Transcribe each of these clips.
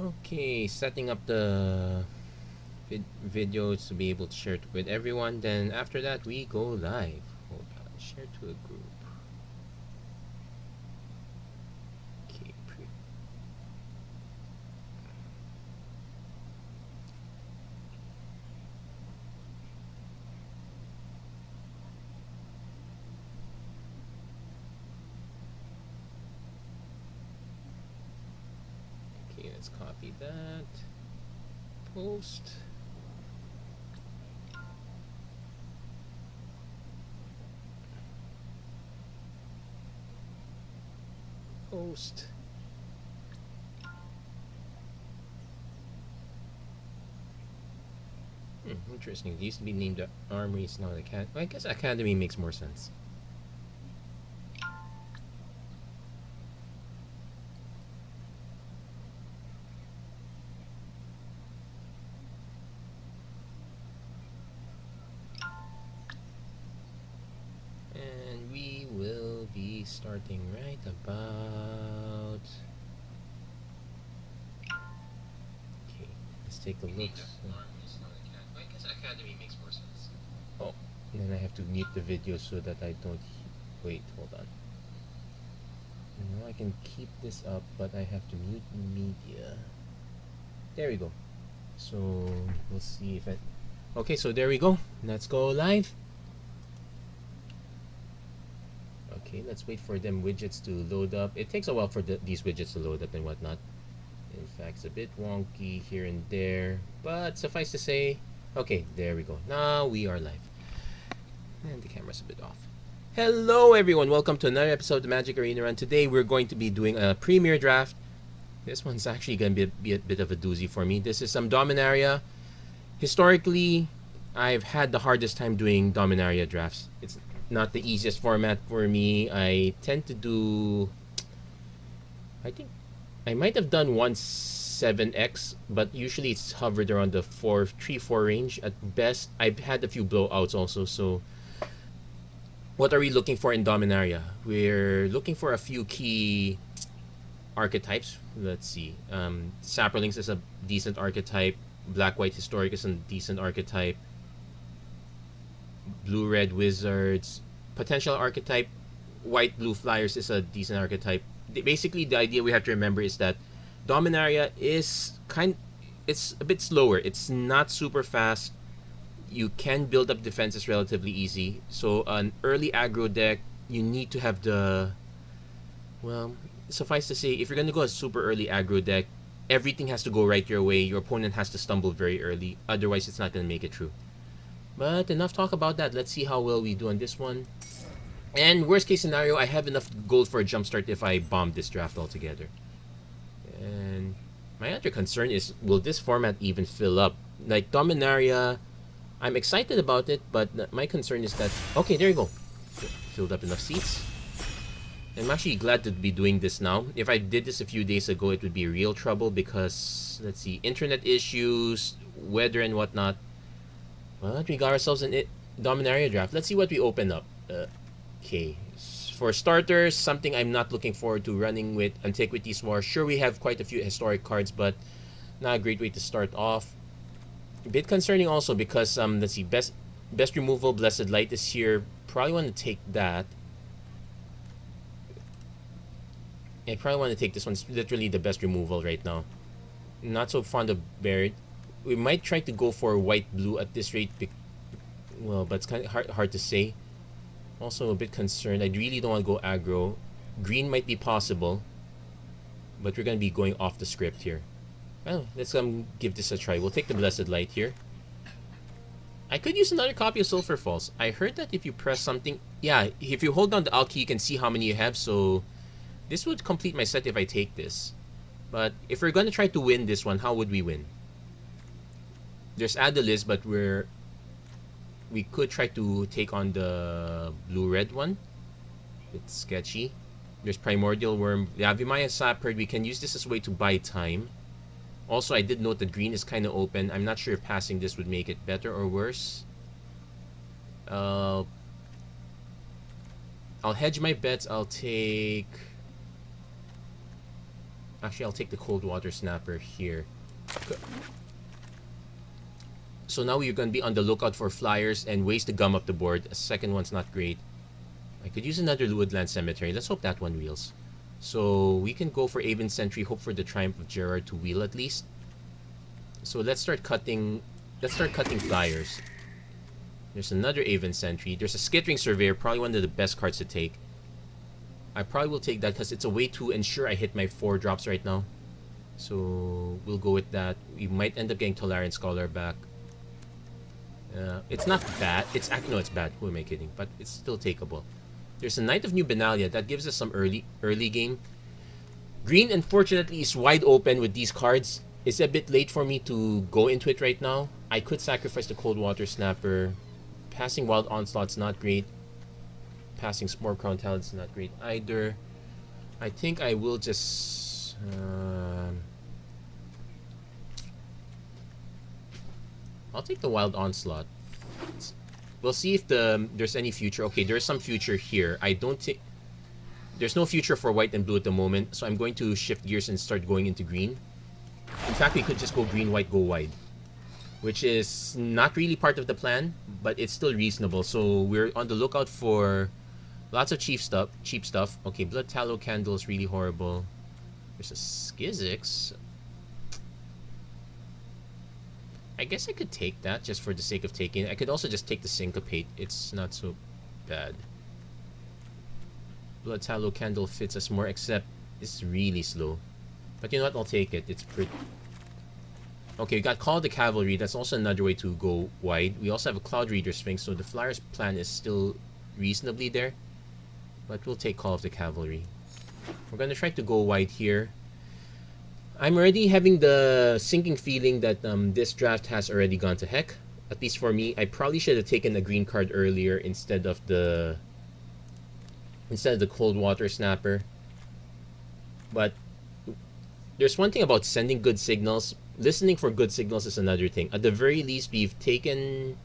Okay, setting up the videos to be able to share it with everyone. Then after that, we go live. Hold on, share to a group. Okay, okay, let's copy that. Post. Post. Interesting. It used to be named the Armory, it's now the Academy. I guess Academy makes more sense. And we will be starting right about. Okay, let's take a look. I guess Academy makes more sense. Oh, and then I have to mute the video so that I don't. Wait, hold on. Now I can keep this up, but I have to mute media. There we go. So we'll see if it. Okay, so there we go. Let's go live. Okay, let's wait for them widgets to load up. It takes a while for these widgets to load up and whatnot. In fact, it's a bit wonky here and there, but suffice to say, okay, there we go. Now we are live. And the camera's a bit off. Hello everyone, welcome to another episode of the Magic Arena Run. Today we're going to be doing a premiere draft. This one's actually going to be a bit of a doozy for me. This is some Dominaria. Historically, I've had the hardest time doing Dominaria drafts. It's not the easiest format for me. I tend to do... I think I might have done 1/7x, but usually it's hovered around the 3-4 range at best. I've had a few blowouts also, so... What are we looking for in Dominaria? We're looking for a few key archetypes. Let's see. Saprolinks is a decent archetype. Black-White Historic is a decent archetype. Blue-Red Wizards. Potential archetype. White-Blue Flyers is a decent archetype. Basically, the idea we have to remember is that Dominaria is it's a bit slower. It's not super fast. You can build up defenses relatively easy. So an early aggro deck, you need to have the... Well, suffice to say, if you're going to go a super early aggro deck, everything has to go right your way. Your opponent has to stumble very early. Otherwise, it's not going to make it through. But enough talk about that. Let's see how well we do on this one. And worst case scenario, I have enough gold for a jumpstart if I bomb this draft altogether. And my other concern is, will this format even fill up? Like Dominaria, I'm excited about it, but my concern is that... Okay, there you go. Filled up enough seats. I'm actually glad to be doing this now. If I did this a few days ago, it would be real trouble because, let's see, internet issues, weather and whatnot. But we got ourselves an Dominaria draft. Let's see what we open up. Okay. For starters, something I'm not looking forward to running with Antiquities War. Sure, we have quite a few historic cards, but not a great way to start off. A bit concerning also because, let's see, best removal, Blessed Light is here. Probably want to take that. I probably want to take this one. It's literally the best removal right now. Not so fond of Buried. We might try to go for white-blue at this rate. Well, but it's kind of hard to say. Also a bit concerned. I really don't want to go aggro. Green might be possible. But we're going to be going off the script here. Well, let's give this a try. We'll take the Blessed Light here. I could use another copy of Sulphur Falls. I heard that if you press something... Yeah, if you hold down the Alt key, you can see how many you have. So this would complete my set if I take this. But if we're going to try to win this one, how would we win? There's Adelis, but we could try to take on the blue-red one. It's sketchy. There's Primordial Worm. The Avimaya Sapphire, we can use this as a way to buy time. Also, I did note that green is kind of open. I'm not sure if passing this would make it better or worse. I'll hedge my bets. I'll Actually, I'll take the Cold Water Snapper here. So now we're going to be on the lookout for flyers and ways to gum up the board. A second one's not great. I could use another Woodland Cemetery. Let's hope that one wheels. So we can go for Aven Sentry, hope for the Triumph of Gerard to wheel at least. So let's start cutting flyers. There's another Aven Sentry. There's a Skittering Surveyor, probably one of the best cards to take. I probably will take that because it's a way to ensure I hit my 4 drops right now. So we'll go with that. We might end up getting Tolarian Scholar back. It's not bad. No, it's bad. Who am I kidding? But it's still takeable. There's a Knight of New Benalia. That gives us some early game. Green, unfortunately, is wide open with these cards. It's a bit late for me to go into it right now. I could sacrifice the Cold Water Snapper. Passing Wild Onslaught's not great. Passing Spore Crown Talent's not great either. I think I will just... I'll take the Wild Onslaught. We'll see if there's any future. Okay, there's some future here. I don't think... There's no future for white and blue at the moment, so I'm going to shift gears and start going into green. In fact, we could just go green, white, go wide. Which is not really part of the plan, but it's still reasonable. So we're on the lookout for lots of cheap stuff. Okay, Blood Tallow Candle is really horrible. There's a Skizix. I guess I could take that just for the sake of taking it. I could also just take the Syncopate. It's not so bad. Blood Tallow Candle fits us more, except it's really slow. But you know what? I'll take it. It's pretty... Okay, we got Call of the Cavalry. That's also another way to go wide. We also have a Cloud Reader Sphinx, so the Flyers plan is still reasonably there. But we'll take Call of the Cavalry. We're going to try to go wide here. I'm already having the sinking feeling that this draft has already gone to heck. At least for me. I probably should have taken a green card earlier instead of the Cold Water Snapper. But there's one thing about sending good signals. Listening for good signals is another thing. At the very least, we've taken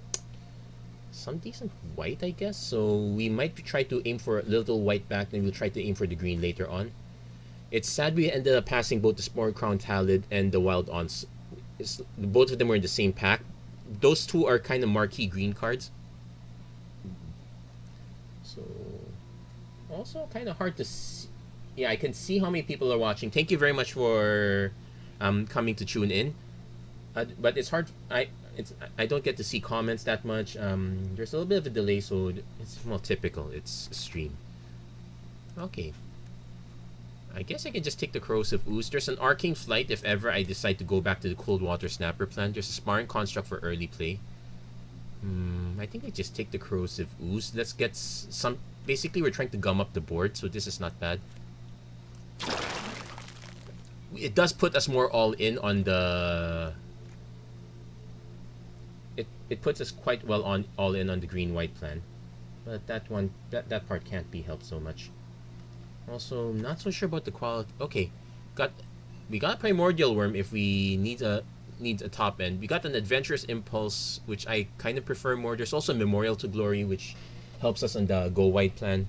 some decent white, I guess. So we might try to aim for a little white back, then we'll try to aim for the green later on. It's sad we ended up passing both the Spore Crown Talid and the Wild Ons. Both of them were in the same pack. Those two are kind of marquee green cards. So, also kind of hard to see. Yeah, I can see how many people are watching. Thank you very much for coming to tune in. But it's hard. I don't get to see comments that much. There's a little bit of a delay, so it's well typical. It's a stream. Okay. I guess I can just take the Corrosive Ooze. There's an Arcane Flight if ever I decide to go back to the Cold Water Snapper plan. There's a Sparring Construct for early play. I think I just take the Corrosive Ooze. Let's get some... Basically, we're trying to gum up the board, so this is not bad. It does put us more all in on the... It puts us quite well on all in on the green-white plan. But that part can't be helped so much. Also, not so sure about the quality. Okay, we got Primordial Worm if we need a top end. We got an Adventurous Impulse, which I kind of prefer more. There's also Memorial to Glory, which helps us on the go white plan.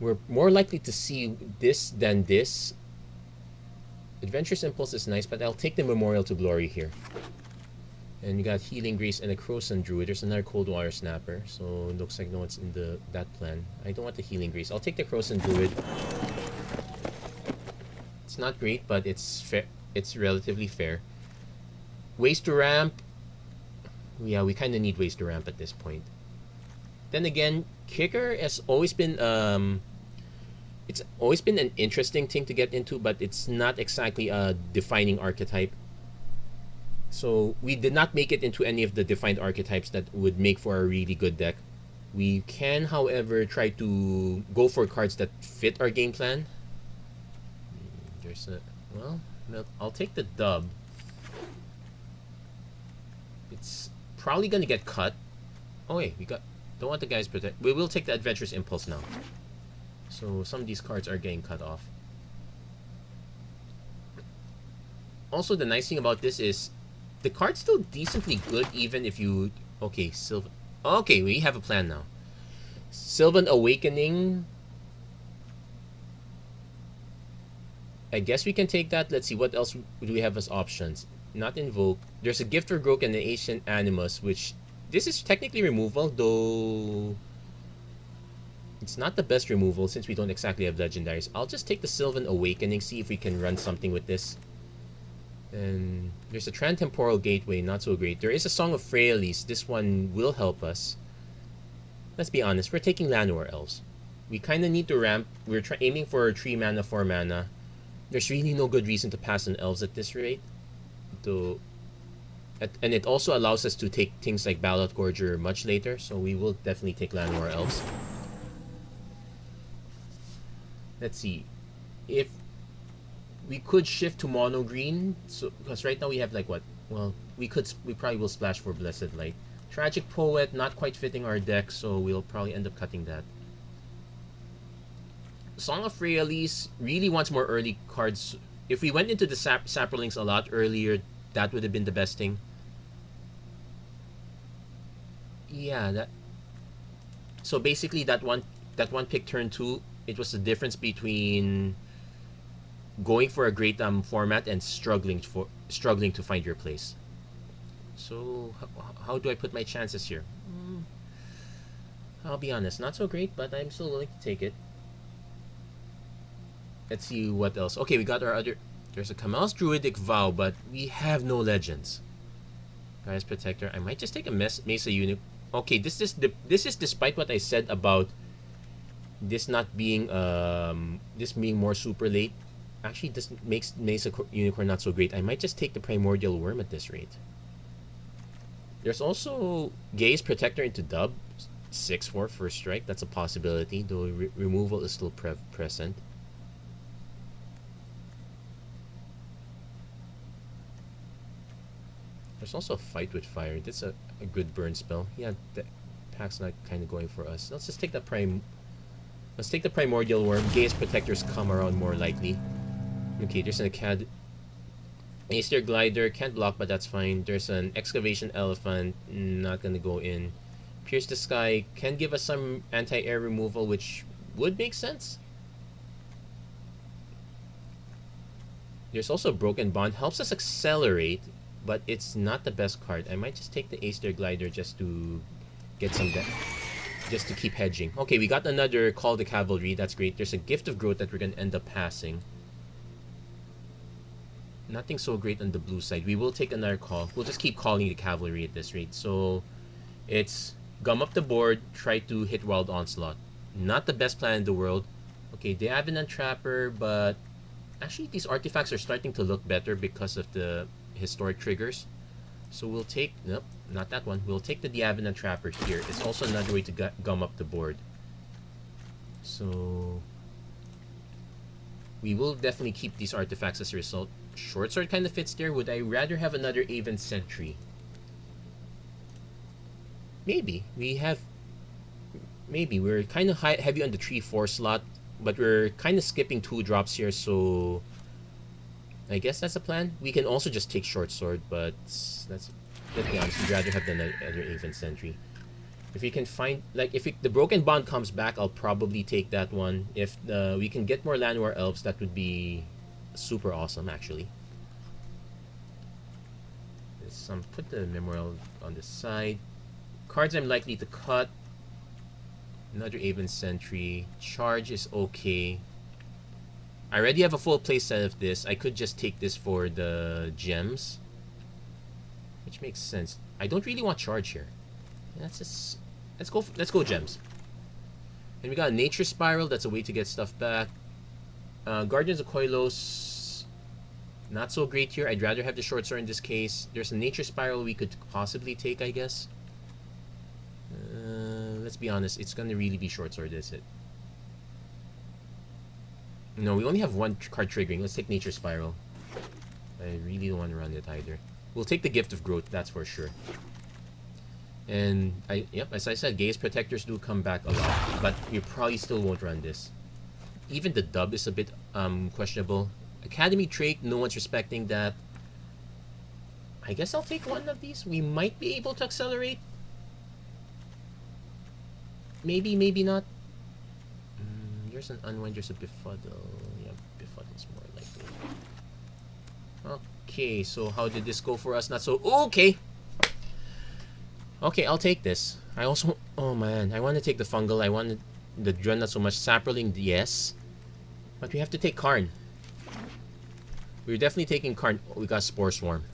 We're more likely to see this than this. Adventurous Impulse is nice, but I'll take the Memorial to Glory here. And we got Healing Grace and a Croson Druid. There's another Cold Water Snapper, so it looks like no one's in that plan. I don't want the Healing Grace. I'll take the Croson Druid. It's not great, but it's fair. It's relatively fair. Ways to ramp. Yeah, we kind of need ways to ramp at this point. Then again, Kicker has always been it's always been an interesting thing to get into, but it's not exactly a defining archetype. So we did not make it into any of the defined archetypes that would make for a really good deck. We can, however, try to go for cards that fit our game plan. There's a... Well, I'll take the dub. It's probably going to get cut. Oh wait, don't want the guys protect. We will take the Adventurous Impulse now. So some of these cards are getting cut off. Also, the nice thing about this is the card's still decently good even if you... Okay, Sylvan... Okay, we have a plan now. Sylvan Awakening. I guess we can take that. Let's see, what else do we have as options? Not invoke. There's a gift for Grok and an ancient animus, which this is technically removal, though it's not the best removal since we don't exactly have legendaries. I'll just take the Sylvan Awakening, see if we can run something with this. And there's a Transtemporal Gateway, not so great. There is a Song of Freyalise. This one will help us. Let's be honest, we're taking Llanowar Elves. We kind of need to ramp. We're aiming for 3 mana, 4 mana. There's really no good reason to pass on Elves at this rate. And it also allows us to take things like Ballot Gorger much later, so we will definitely take Llanowar Elves. Let's see. If we could shift to mono green, so because right now we have like what? Well, we probably will splash for Blessed Light. Tragic Poet, not quite fitting our deck, so we'll probably end up cutting that. Song of Freyalise really wants more early cards. If we went into the Saprolings a lot earlier, that would have been the best thing. Yeah, that. So basically, that one pick turn 2, it was the difference between going for a great format and struggling to find your place. So how do I put my chances here? I'll be honest, not so great, but I'm still willing to take it. Let's see what else. Okay, we got our other. There's a Kamel's Druidic Vow, but we have no legends. Gaia's Protector. I might just take a Mesa Unicorn. Okay, this is despite what I said about this not being this being more super late. Actually, this makes Mesa Unicorn not so great. I might just take the Primordial Worm at this rate. There's also Gaze Protector into Dub, 6/4 first strike. That's a possibility, though removal is still present. There's also a Fight with Fire. That's a good burn spell. Yeah, the pack's not kind of going for us. Let's just take the Let's take the Primordial Worm. Gaze Protectors come around more likely. Okay, there's an Aesir Glider. Can't block, but that's fine. There's an Excavation Elephant. Not gonna go in. Pierce the Sky can give us some anti-air removal, which would make sense. There's also Broken Bond. Helps us accelerate, but it's not the best card. I might just take the Aesir Glider just to get some just to keep hedging. Okay, we got another Call the Cavalry. That's great. There's a Gift of Growth that we're going to end up passing. Nothing so great on the blue side. We will take another call. We'll just keep calling the Cavalry at this rate. So it's gum up the board, try to hit Wild Onslaught. Not the best plan in the world. Okay, the Avenant Trapper, but actually these artifacts are starting to look better because of the historic triggers. So we'll take, nope, not that one. We'll take the Diavenant Trapper here. It's also another way to gum up the board. So we will definitely keep these artifacts as a result. Short Sword kind of fits there. Would I rather have another Aven Sentry? Maybe. Maybe. We're kind of heavy on the 3/4 slot, but we're kind of skipping 2 drops here, so I guess that's a plan. We can also just take Short Sword, but let's be honest, we'd rather have the other Aven Sentry. If we can find, like, if the Broken Bond comes back, I'll probably take that one. If we can get more Llanowar Elves, that would be super awesome, actually. Let's put the Memorial on the side. Cards I'm likely to cut. Another Aven Sentry. Charge is okay. I already have a full playset of this. I could just take this for the gems, which makes sense. I don't really want charge here. Let's go gems. And we got a Nature Spiral. That's a way to get stuff back. Guardians of Koilos, not so great here. I'd rather have the Short Sword in this case. There's a Nature Spiral we could possibly take, I guess. Let's be honest, it's gonna really be Short Sword, is it? No, we only have one card triggering. Let's take Nature Spiral. I really don't want to run it either. We'll take the Gift of Growth, that's for sure. And as I said, Gaze Protectors do come back a lot, but you probably still won't run this. Even the dub is a bit questionable. Academy Trait, no one's respecting that. I guess I'll take one of these. We might be able to accelerate. Maybe, maybe not. There's an Unwind, there's a Befuddle. Yeah, Befuddle's more likely. Okay, so how did this go for us? Not so... Okay! Okay, I'll take this. I also... Oh man, I want to take the fungal. I want the Drun, not so much. Saproling, yes. But we have to take Karn. We're definitely taking Karn. Oh, we got Spore Swarm.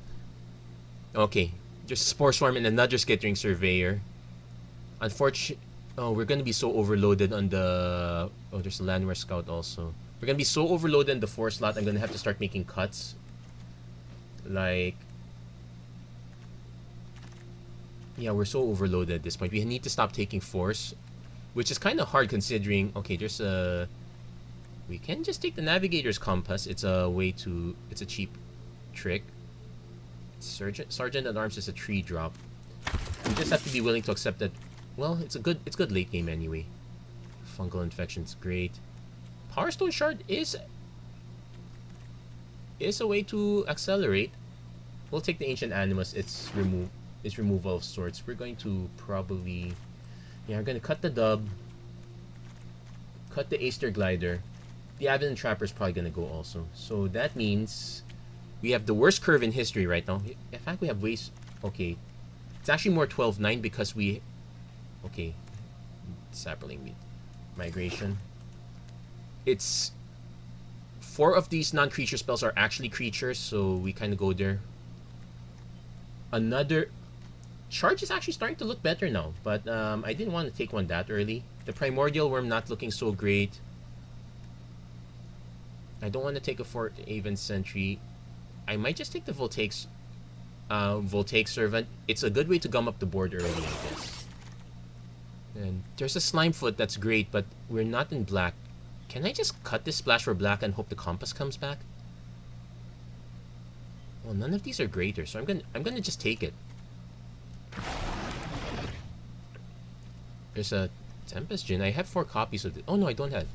Okay, just Spore Swarm and another Skittering Surveyor. Unfortunately... Oh, we're gonna be so overloaded on the... Oh, there's a Landwehr Scout also. We're gonna be so overloaded in the 4 slot, I'm gonna have to start making cuts. Like... Yeah, we're so overloaded at this point. We need to stop taking force. Which is kind of hard considering... Okay, there's a... We can just take the Navigator's Compass. It's a way to... It's a cheap trick. Sergeant at Arms is a 3-drop. We just have to be willing to accept that... Well, it's good late game anyway. Fungal Infection's great. Power Stone Shard is a way to accelerate. We'll take the Ancient Animus. It's removal of sorts. We're going to probably... Yeah, we're going to cut the Dub. Cut the Aster Glider. The Avalon Trapper is probably going to go also. So that means we have the worst curve in history right now. In fact, we have ways... Okay. It's actually more 12-9 because we... Okay. Saproling Migration. It's... 4 of these non-creature spells are actually creatures, so we kind of go there. Another... Charge is actually starting to look better now, but I didn't want to take one that early. The Primordial Worm not looking so great. I don't want to take a Fort Haven Sentry. I might just take the Voltaic Servant. It's a good way to gum up the board early, I guess. And there's a Slimefoot that's great, but we're not in black. Can I just cut this splash for black and hope the Compass comes back? Well, none of these are greater, so I'm gonna just take it. There's a Tempest Djinn. I have 4 copies of it. Oh no, I don't have.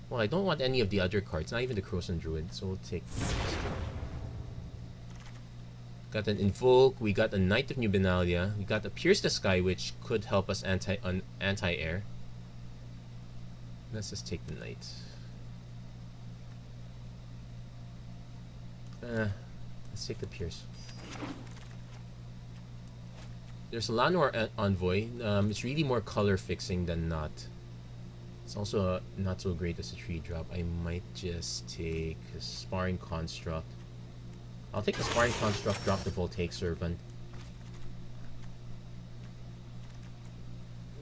Well, I don't want any of the other cards, not even the Croson Druid, so we'll take this. Got an Invoke, we got a Knight of Nubenalia, we got a Pierce the Sky, which could help us anti-air. Let's just take the Knight. Let's take the Pierce. There's a Llanowar Envoy. It's really more color fixing than not. It's also not so great as a 3-drop. I might just take a Sparring Construct. I'll take the Sparring Construct, drop the Voltaic Servant.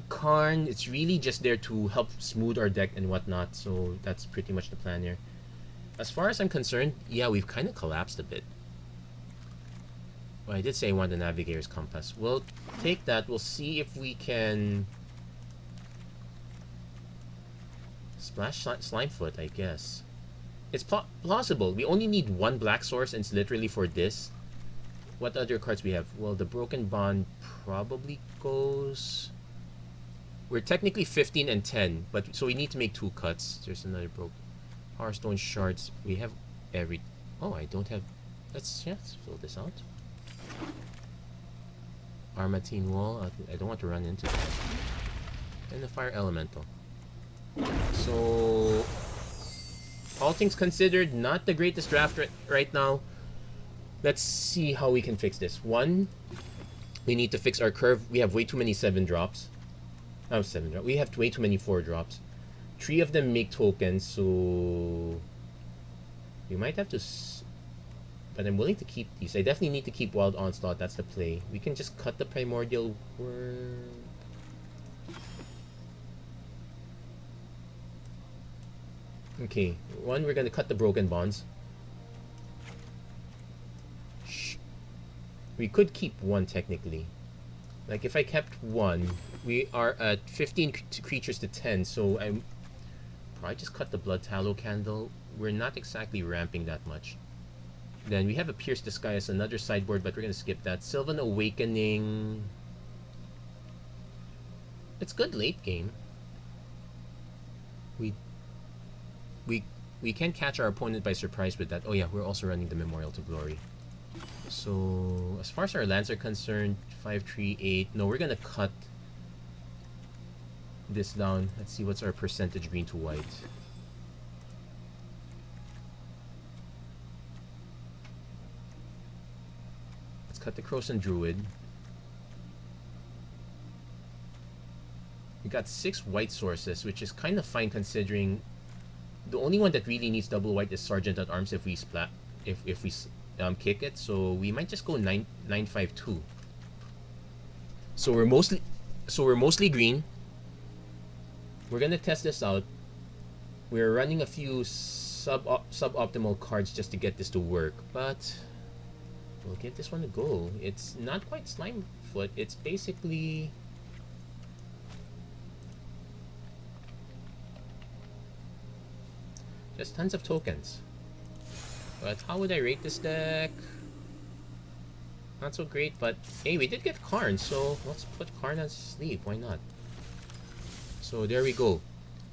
Karn, it's really just there to help smooth our deck and whatnot, so that's pretty much the plan here. As far as I'm concerned, yeah, we've kind of collapsed a bit. Well, I did say I want the Navigator's Compass. We'll take that. We'll see if we can... Splash Slimefoot, I guess. It's plausible. We only need 1 black source, and it's literally for this. What other cards we have? Well, the Broken Bond probably goes... We're technically 15 and 10, but so we need to make 2 cuts. There's another Power Stone Shards. We have every... Oh, I don't have... Let's fill this out. Armatine Wall. I don't want to run into that. And the Fire Elemental. So... All things considered, not the greatest draft right now. Let's see how we can fix this. 1, we need to fix our curve. We have way too many 7-drops. Oh, 7-drop. We have way too many 4-drops. 3 of them make tokens, so... We might have to... But I'm willing to keep these. I definitely need to keep Wild Onslaught. That's the play. We can just cut the Primordial Worm. Okay, 1, we're gonna cut the Broken Bonds. We could keep 1 technically. Like if I kept 1, we are at 15 creatures to 10, so I'm probably just cut the Blood Tallow Candle. We're not exactly ramping that much. Then we have a Pierce the Sky as another sideboard, but we're gonna skip that. Sylvan Awakening. It's good late game. We can catch our opponent by surprise with that. Oh yeah, we're also running the Memorial to Glory. So as far as our lands are concerned, 5, 3, 8. No, we're gonna cut this down. Let's see what's our percentage green to white. cut the Croson Druid. We got 6 white sources, which is kind of fine considering the only one that really needs double white is Sergeant at Arms if we splat, if we kick it. So we might just go 9-5-2. So we're mostly green. We're gonna test this out. We're running a few suboptimal cards just to get this to work, but we'll give this one a go. It's not quite Slime Foot. It's basically just tons of tokens. But how would I rate this deck? Not so great, but hey, we did get Karn, so let's put Karn on sleeve. Why not? So there we go.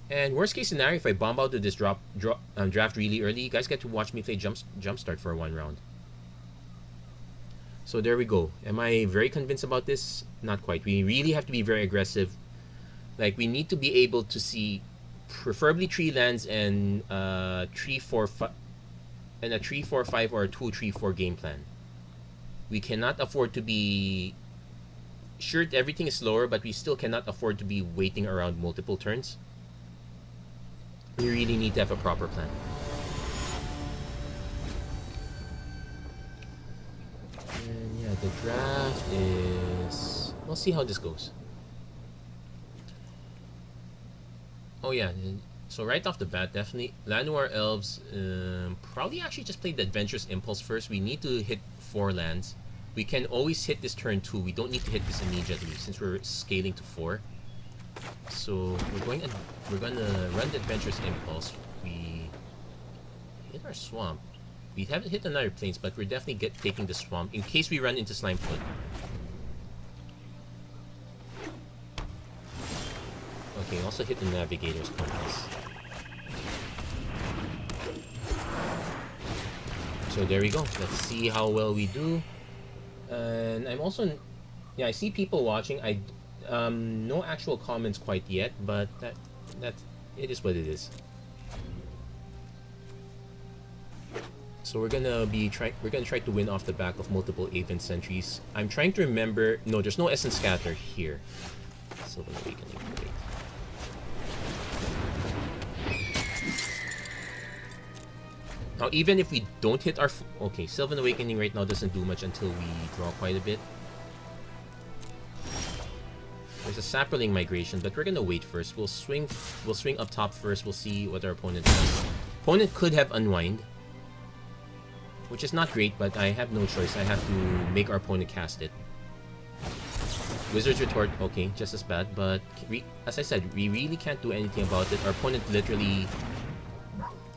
And worst case scenario, if I bomb out to this draft really early, you guys get to watch me play Jumpstart for 1 round. So there we go. Am I very convinced about this? Not quite. We really have to be very aggressive. Like, we need to be able to see preferably 3 lands and 3-4-5 and a 3-4-5 or a 2-3-4 game plan. We cannot afford to be sure everything is slower, but we still cannot afford to be waiting around multiple turns. We really need to have a proper plan. And yeah, the draft is... we'll see how this goes. Oh yeah, so right off the bat, definitely Llanowar Elves, probably actually just play the Adventurous Impulse first. We need to hit 4 lands. We can always hit this turn 2. We don't need to hit this immediately since we're scaling to 4. So we're gonna run the Adventurous Impulse. We hit our Swamp. We haven't hit another Plains, but we're definitely taking the Swamp in case we run into Slime Foot. Okay, also hit the Navigator's Compass. So there we go. Let's see how well we do. And I'm also, yeah, I see people watching. No actual comments quite yet, but that it is what it is. So we're gonna try to win off the back of multiple Aven Sentries. I'm trying to remember. No, there's no Essence Scatter here. Sylvan Awakening. Wait. Now, even if we don't hit our... okay, Sylvan Awakening right now doesn't do much until we draw quite a bit. There's a Saproling Migration, but we're gonna wait first. We'll swing up top first. We'll see what our opponent does. Opponent could have Unwind, which is not great, but I have no choice. I have to make our opponent cast it. Wizard's Retort, okay, just as bad, but as I said, we really can't do anything about it. Our opponent literally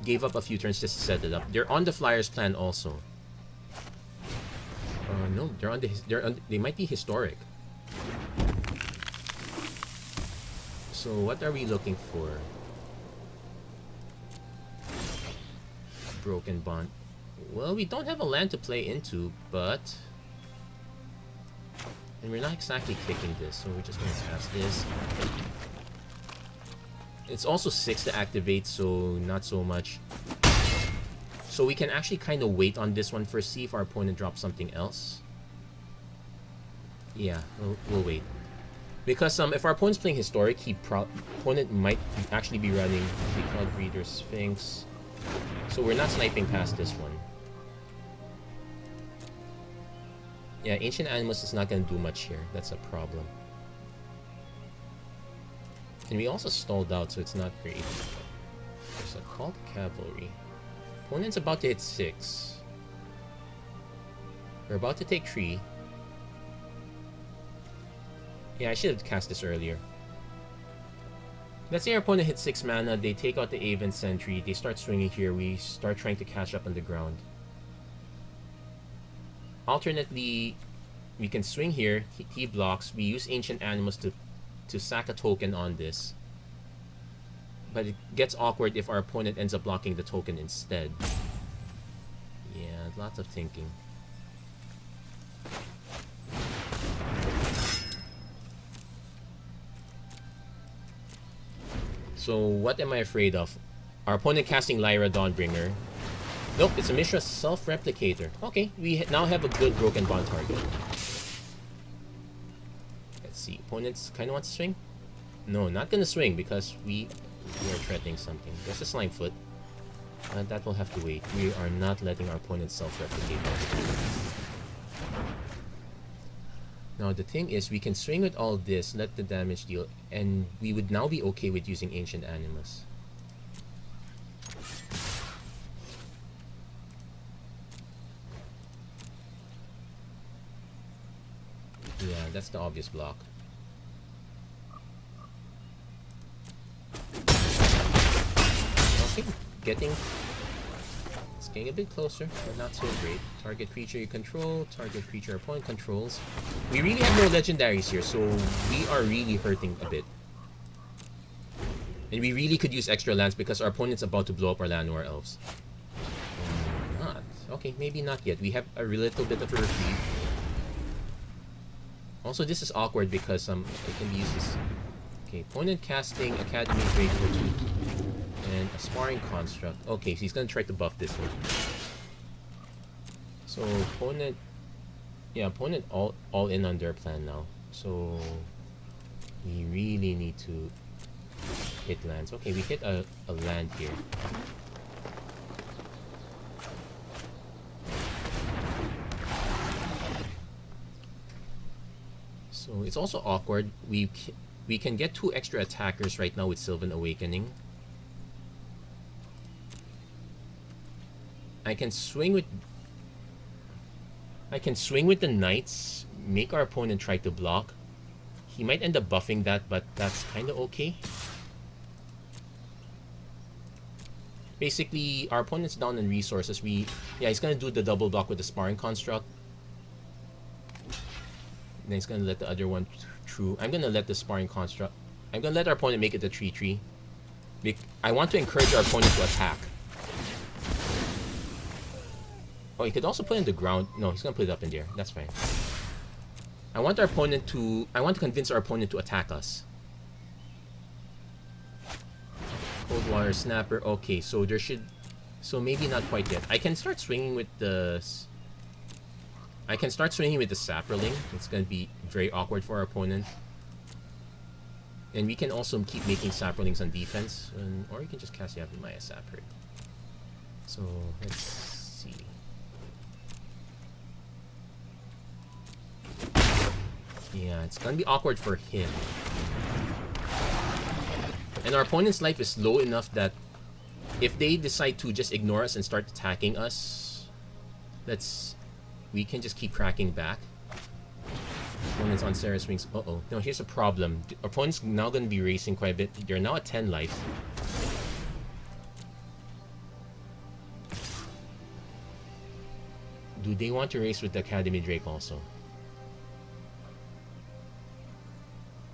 gave up a few turns just to set it up. They're on the Flyers plan also. No, they might be Historic. So what are we looking for? Broken Bond. Well, we don't have a land to play into, but... and we're not exactly kicking this, so we're just going to cast this. It's also 6 to activate, so not so much. So we can actually kind of wait on this one first, see if our opponent drops something else. Yeah, we'll wait. Because if our opponent's playing Historic, opponent might actually be running the Cloud Breeder Sphinx. So we're not sniping past this one. Yeah, Ancient Animus is not going to do much here. That's a problem. And we also stalled out, so it's not great. There's a Call to Cavalry. Opponent's about to hit 6. We're about to take 3. Yeah, I should have cast this earlier. Let's say our opponent hits 6 mana, they take out the Aven Sentry, they start swinging here, we start trying to catch up on the ground. Alternately, we can swing here, he blocks, we use Ancient Animus to sack a token on this. But it gets awkward if our opponent ends up blocking the token instead. Yeah, lots of thinking. So what am I afraid of? Our opponent casting Lyra Dawnbringer. Nope, it's a Mishra self-replicator. Okay, we now have a good broken bond target. Let's see, opponents kind of want to swing? No, not gonna swing because we are threatening something. There's a slime foot. That will have to wait. We are not letting our opponents self-replicate. Now the thing is, we can swing with all this, let the damage deal, and we would now be okay with using Ancient Animus. Yeah, that's the obvious block. Okay, it's getting a bit closer, but not so great. Target creature you control, target creature opponent controls. We really have no legendaries here, so we are really hurting a bit. And we really could use extra lands because our opponent's about to blow up our Llanowar Elves. Not. Okay, maybe not yet. We have a little bit of a reprieve. Also, this is awkward because it can be used as... Okay, opponent casting Academy Break for 2. And a Sparring Construct. Okay, so he's gonna try to buff this one. So opponent... Yeah, opponent all in on their plan now. So... We really need to hit lands. Okay, we hit a land here. So it's also awkward. We can get 2 extra attackers right now with Sylvan Awakening. I can swing with the Knights, make our opponent try to block. He might end up buffing that, but that's kind of okay. Basically, our opponent's down in resources. He's gonna do the double block with the Sparring Construct. Then he's gonna let the other one through. I'm gonna let the Sparring Construct. I'm gonna let our opponent make it a 3/3. I want to encourage our opponent to attack. Oh, he could also put it in the ground. No, he's gonna put it up in there. That's fine. I want to convince our opponent to attack us. Cold Water Snapper. Okay, so there should... So maybe not quite yet. I can start swinging with the Saproling. It's gonna be very awkward for our opponent. And we can also keep making Saprolings on defense. Or you can just cast Yavimaya Sapper. So, let's see. Yeah, it's gonna be awkward for him. And our opponent's life is low enough that if they decide to just ignore us and start attacking us, we can just keep cracking back. Opponent's on Sarah's Wings. Uh-oh. No, here's a problem. Our opponent's now gonna be racing quite a bit. They're now at 10 life. Do they want to race with the Academy Drake also?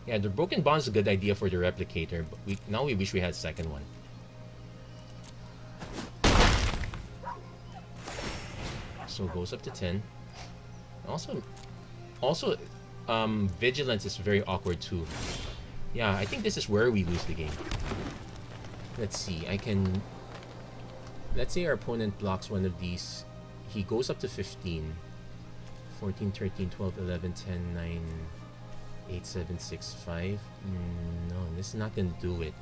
Yeah, the Broken Bond is a good idea for the Replicator, but now we wish we had a second one. So goes up to 10. Also, Vigilance is very awkward too. Yeah, I think this is where we lose the game. Let's see, let's say our opponent blocks one of these. He goes up to 15. 14, 13, 12, 11, 10, 9... 8, 7, 6, 5. No, this is not gonna do it.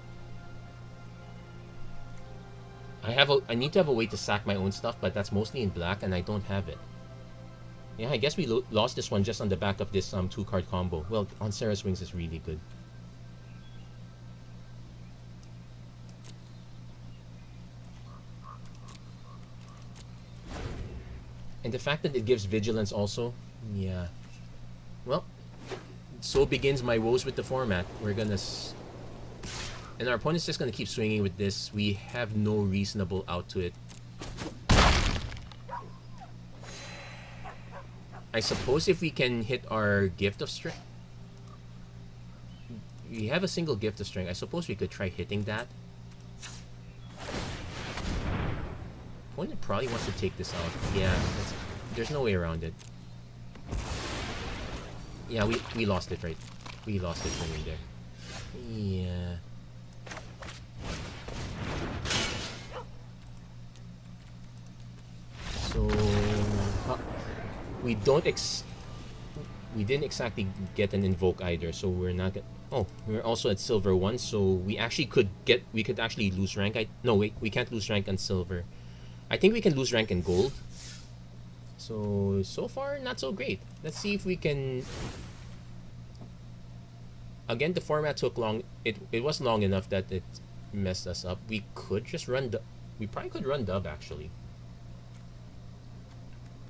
I need to have a way to sack my own stuff, but that's mostly in black, and I don't have it. Yeah, I guess we lost this one just on the back of this 2-card combo. Well, on Sarah's Wings is really good. And the fact that it gives Vigilance also, yeah. Well, so begins my woes with the format. We're gonna... And our opponent's just gonna keep swinging with this. We have no reasonable out to it. I suppose if we can hit our Gift of Strength... We have a single Gift of Strength. I suppose we could try hitting that. Opponent probably wants to take this out. Yeah, there's no way around it. Yeah, we lost it, right? We lost it right in there. Yeah. We don't we didn't exactly get an invoke either, so we're not oh, we're also at silver 1, so we actually we could actually lose rank. No, wait, we can't lose rank on silver. I think we can lose rank in gold. So far, not so great. Let's see if we can... Again, the format took long. It was long enough that it messed us up. We could just run... We probably could run dub, actually.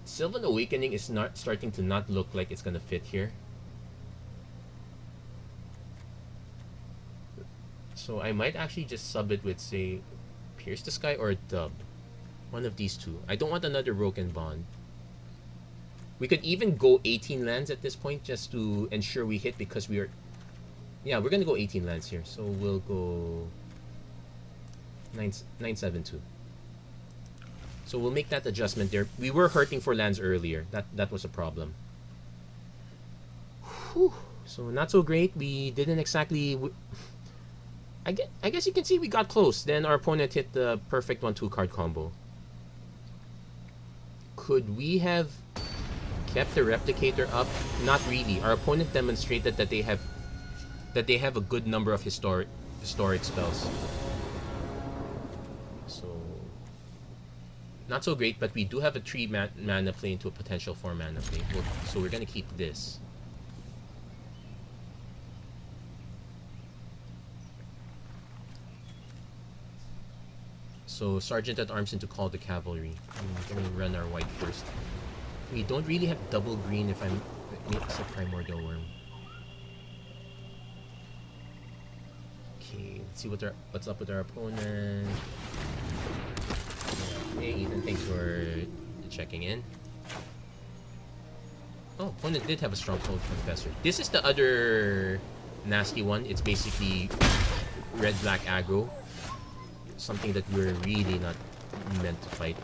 Sylvan Awakening is not starting to not look like it's gonna fit here. So I might actually just sub it with, say, Pierce the Sky or Dub. One of these two. I don't want another Broken Bond. We could even go 18 lands at this point just to ensure we hit, because we are... Yeah, we're gonna go 18 lands here. So we'll go 972. So we'll make that adjustment there. We were hurting for lands earlier. That was a problem. Whew. So not so great. We didn't exactly... I guess you can see we got close. Then our opponent hit the perfect 1-2 card combo. Could we have kept the Replicator up? Not really. Our opponent demonstrated that they have a good number of historic spells. So not so great, but we do have a 3 mana play into a potential 4 mana play. So we're gonna keep this. So Sergeant at Arms into Call the Cavalry. We're gonna run our white first. We don't really have double green if I'm... except Primordial Worm. Okay, let's see what's up with our opponent. Hey Ethan, thanks for checking in. Oh, opponent did have a Stronghold Confessor. This is the other nasty one. It's basically red-black aggro. Something that we're really not meant to fight.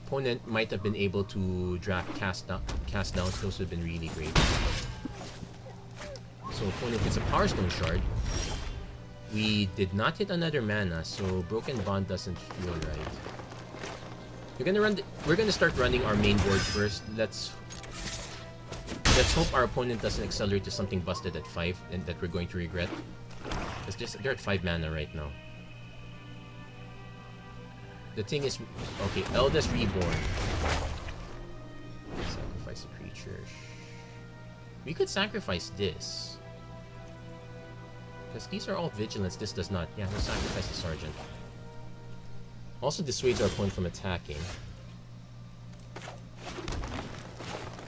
Opponent might have been able to draft cast down. Those would have been really great. So opponent gets a Power Stone Shard. We did not hit another mana, so Broken Bond doesn't feel right. We're gonna start running our main board first. Let's hope our opponent doesn't accelerate to something busted at 5 and that we're going to regret. They're at 5 mana right now. The thing is, okay, Eldest Reborn. Sacrifice a creature. We could sacrifice this. Because these are all vigilance, this does not. Yeah, we'll sacrifice the Sergeant. Also dissuades our opponent from attacking.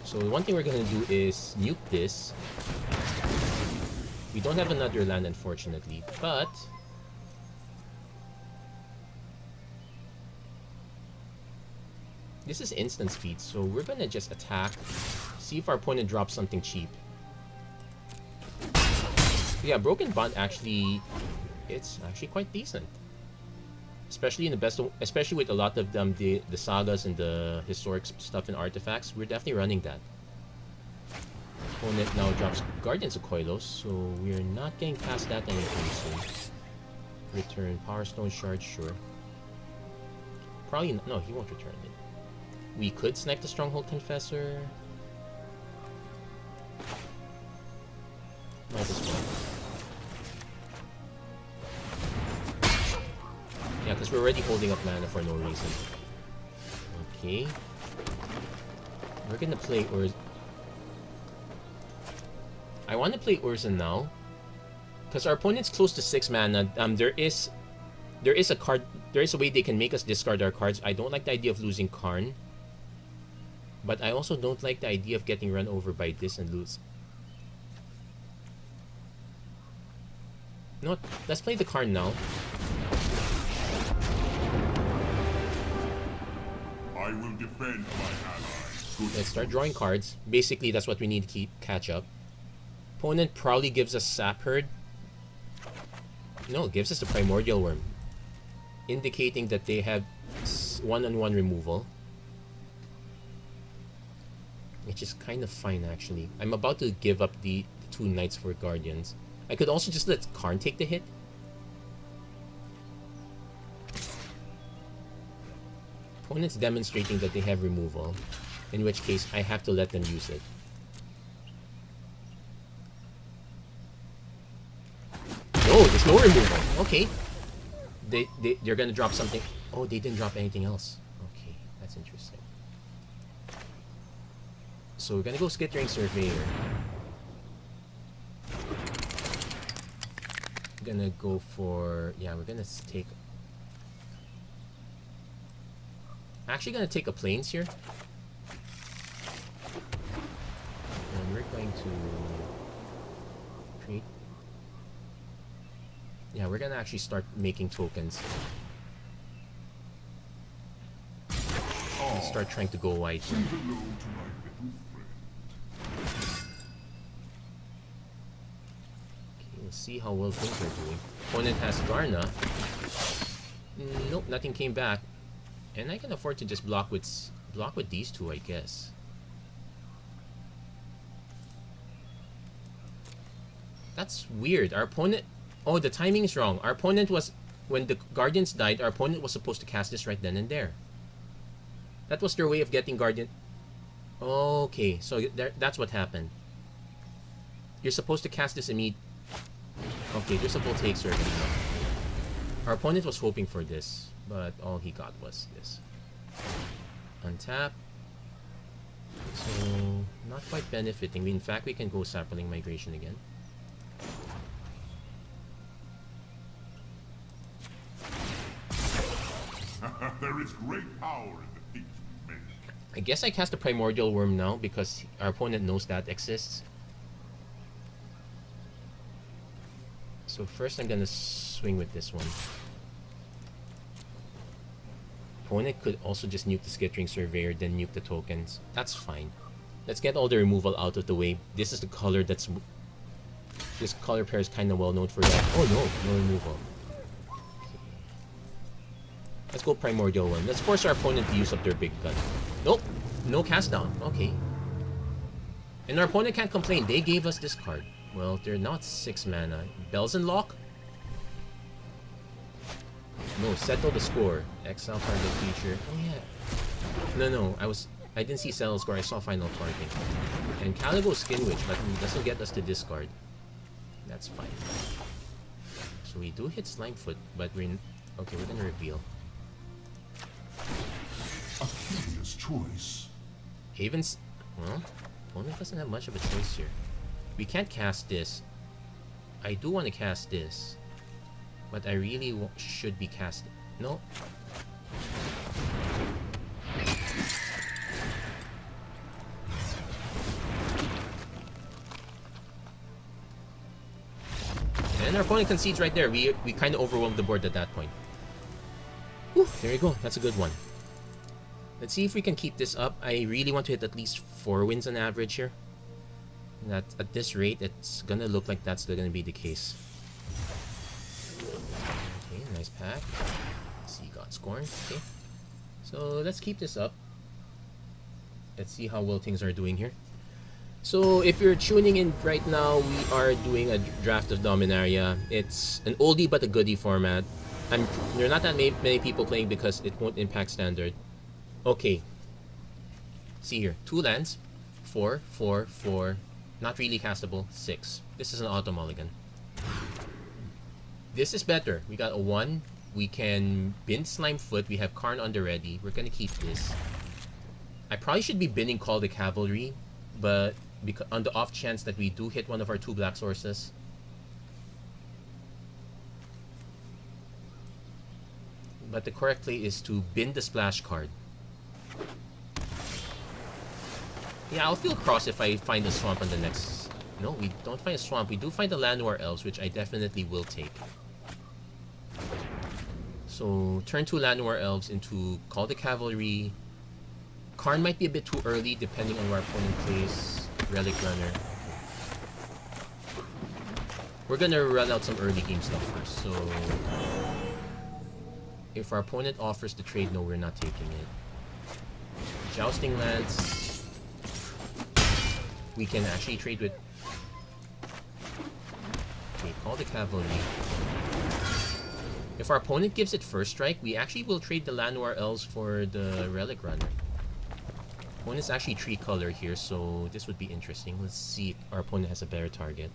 So one thing we're gonna do is nuke this. We don't have another land, unfortunately, but this is instant speed, so we're gonna just attack, see if our opponent drops something cheap. Yeah, Broken Bond it's actually quite decent. Especially in especially with a lot of the sagas and the historic stuff and artifacts, we're definitely running that. Opponent now drops Guardians of Koilos, so we're not getting past that anytime soon. Return Power Stone Shard, sure. Probably not, no, he won't return it. We could snipe the Stronghold Confessor. Might as well. Yeah, because we're already holding up mana for no reason. Okay. We're gonna play Urza. I want to play Urza now. Because our opponent's close to 6 mana. There is a way they can make us discard our cards. I don't like the idea of losing Karn. But I also don't like the idea of getting run over by this and lose. You know what? Let's play the Karn now. I will defend my ally. Let's start drawing cards. Basically, that's what we need to catch up. Opponent probably gives us Sap Herd. No, it gives us the Primordial Worm. Indicating that they have one-on-one removal. Which is kind of fine, actually. I'm about to give up the 2 Knights for Guardians. I could also just let Karn take the hit. Opponent's demonstrating that they have removal, in which case I have to let them use it. Oh, there's no removal. Okay. They're gonna drop something. Oh, they didn't drop anything else. Okay, that's interesting. So we're gonna go Skittering Surveyor. Gonna go for... Yeah, we're gonna take... Actually gonna take a Plains here. And we're going to... create... Yeah, we're gonna actually start making tokens. And start trying to go wide. Say hello to my little friend. Okay, we'll see how well things are doing. Opponent has Garna. Nope, nothing came back. And I can afford to just block with these two, I guess. That's weird. Our opponent... Oh, the timing is wrong. Our opponent was... When the Guardians died, our opponent was supposed to cast this right then and there. That was their way of getting Guardian... Okay, so that's what happened. You're supposed to cast this immediately. Okay, there's a Voltaic Surge now. Our opponent was hoping for this, but all he got was this. Untap. So, not quite benefiting. In fact, we can go Sapling Migration again. There is great power in the things we make. I guess I cast a Primordial Worm now because our opponent knows that exists. So first I'm gonna swing with this one. Opponent could also just nuke the Skittering Surveyor, then nuke the tokens. That's fine. Let's get all the removal out of the way. This is the color that's... This color pair is kind of well known for that. Oh no, no removal. Let's go Primordial Worm. Let's force our opponent to use up their big gun. Nope. No cast down. Okay. And our opponent can't complain. They gave us this card. Well, they're not 6 mana. Bells and Lock? No, settle the score. Exile card the feature. Oh yeah. No, I didn't see settle score. I saw final parting. And Caligo Skin Witch, but it doesn't get us to discard. That's fine. So we do hit Slimefoot, but we're... Okay, we're gonna reveal. A curious choice. Haven's... Well, opponent doesn't have much of a choice here. We can't cast this. I do want to cast this. But I really should be casting... No. And our opponent concedes right there. We kind of overwhelmed the board at that point. Whew, there you go. That's a good one. Let's see if we can keep this up. I really want to hit at least 4 wins on average here. That at this rate, it's gonna look like that's gonna be the case. Okay, nice pack. Let's see, got Scorn. Okay, so let's keep this up. Let's see how well things are doing here. So if you're tuning in right now, we are doing a draft of Dominaria. It's an oldie but a goodie format. There are not that many people playing because it won't impact standard. Okay. See here, 2 lands, 4, 4, 4. Not really castable. 6. This is an auto mulligan. This is better. We got a 1. We can bin Slimefoot. We have Karn on the ready. We're gonna keep this. I probably should be binning Call the Cavalry, but because on the off chance that we do hit one of our 2 black sources. But the correct play is to bin the splash card. Yeah, I'll feel cross if I find a swamp on the next... No, we don't find a swamp. We do find the Llanowar Elves, which I definitely will take. So, turn 2 Llanowar Elves into Call the Cavalry. Karn might be a bit too early, depending on where our opponent plays. Relic Runner. We're gonna run out some early game stuff first, so... If our opponent offers the trade, no, we're not taking it. Jousting Lance... We can actually trade with... Okay, Call the Cavalry. If our opponent gives it first strike, we actually will trade the Llanowar Elves for the Relic Runner. Opponent's actually 3-color here, so this would be interesting. Let's see if our opponent has a better target.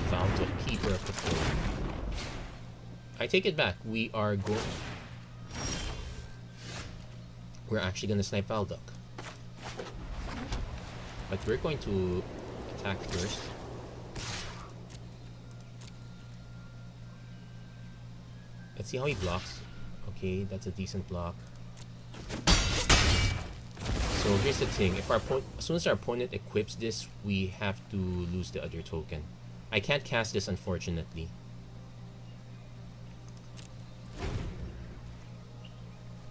Fountain Keeper of the Fold. I take it back. We're actually gonna snipe Valduck. But we're going to attack first. Let's see how he blocks. Okay, that's a decent block. So here's the thing. If our as soon as our opponent equips this, we have to lose the other token. I can't cast this, unfortunately.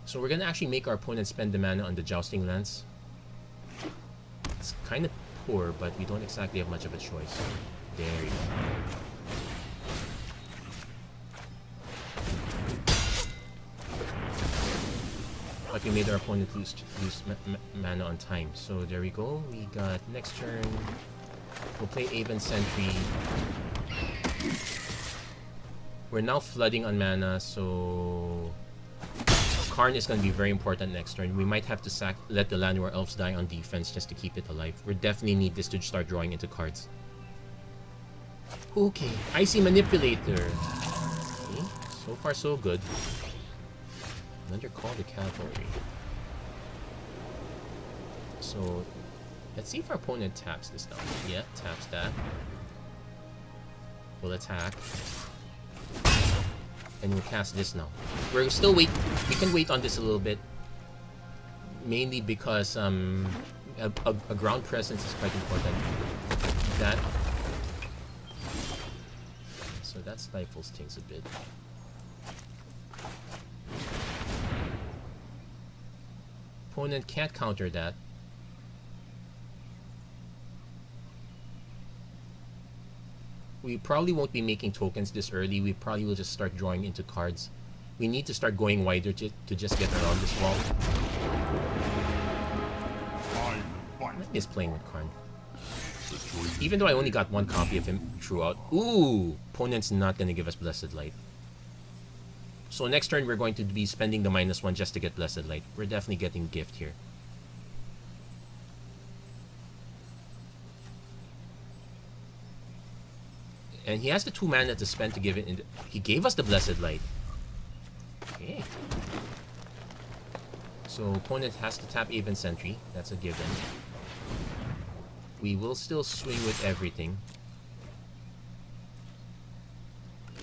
So we're gonna actually make our opponent spend the mana on the Jousting Lance. It's kind of poor, but we don't exactly have much of a choice. There you go. But we made our opponent lose mana on time. So there we go. We got next turn. We'll play Aven Sentry. We're now flooding on mana, so Karn is going to be very important next turn. We might have to let the Llanowar Elves die on defense just to keep it alive. We definitely need this to start drawing into cards. Okay, Icy Manipulator. Okay, so far so good. Another Call to Cavalry. So, let's see if our opponent taps this down. Yeah, taps that. We'll attack. And we'll cast this now. We're still we can wait on this a little bit. Mainly because a ground presence is quite important. That. So that stifles things a bit. Opponent can't counter that. We probably won't be making tokens this early. We probably will just start drawing into cards. We need to start going wider to just get around this wall. I miss playing with Karn. Even though I only got one copy of him throughout. Ooh! Opponent's not gonna give us Blessed Light. So next turn we're going to be spending the -1 just to get Blessed Light. We're definitely getting gift here. And he has the 2 mana to spend to give it in. He gave us the Blessed Light. Okay. So opponent has to tap Aven Sentry. That's a given. We will still swing with everything.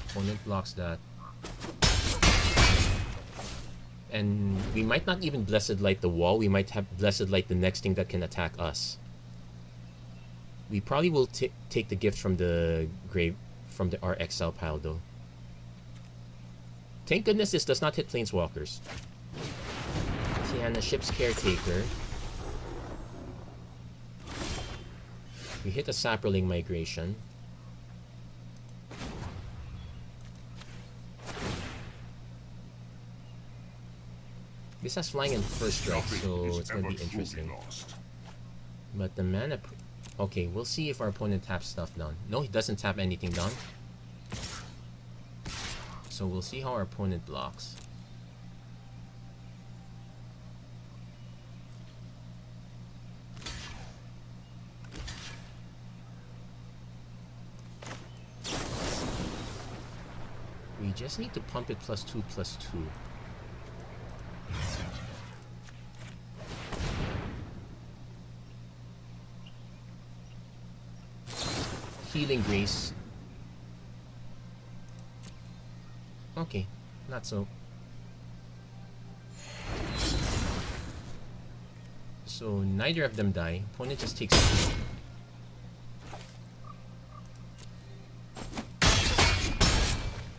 Opponent blocks that. And we might not even Blessed Light the wall. We might have Blessed Light the next thing that can attack us. We probably will take the gift from the grave, from our exile pile though. Thank goodness this does not hit Planeswalkers. Tiana, Ship's Caretaker. We hit a Saproling Migration. This has flying in first strike, so it's going to be interesting. But the mana... Okay, we'll see if our opponent taps stuff down. No, he doesn't tap anything down. So we'll see how our opponent blocks. We just need to pump it +2/+2. Healing Grace. Okay, not so. So neither of them die. Opponent just takes 2.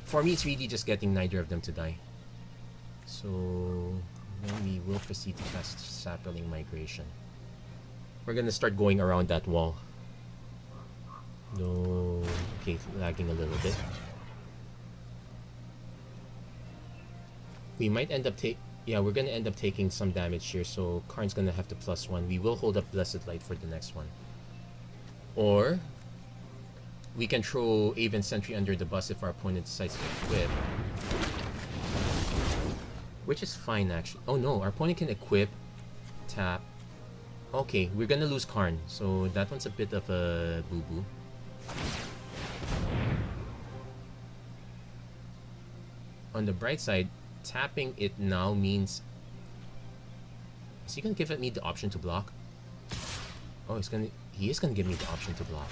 For me, it's really just getting neither of them to die. So then we will proceed to cast Saproling Migration. We're gonna start going around that wall. No, okay, lagging a little bit. We might end up we're gonna end up taking some damage here, so Karn's gonna have to +1. We will hold up Blessed Light for the next one. Or We can throw Aven Sentry under the bus if our opponent decides to equip. Which is fine, actually. Oh no, our opponent can equip, tap. Okay, we're gonna lose Karn, so that one's a bit of a boo-boo. On the bright side, tapping it now means... Is he gonna give me the option to block? Oh, he is gonna give me the option to block.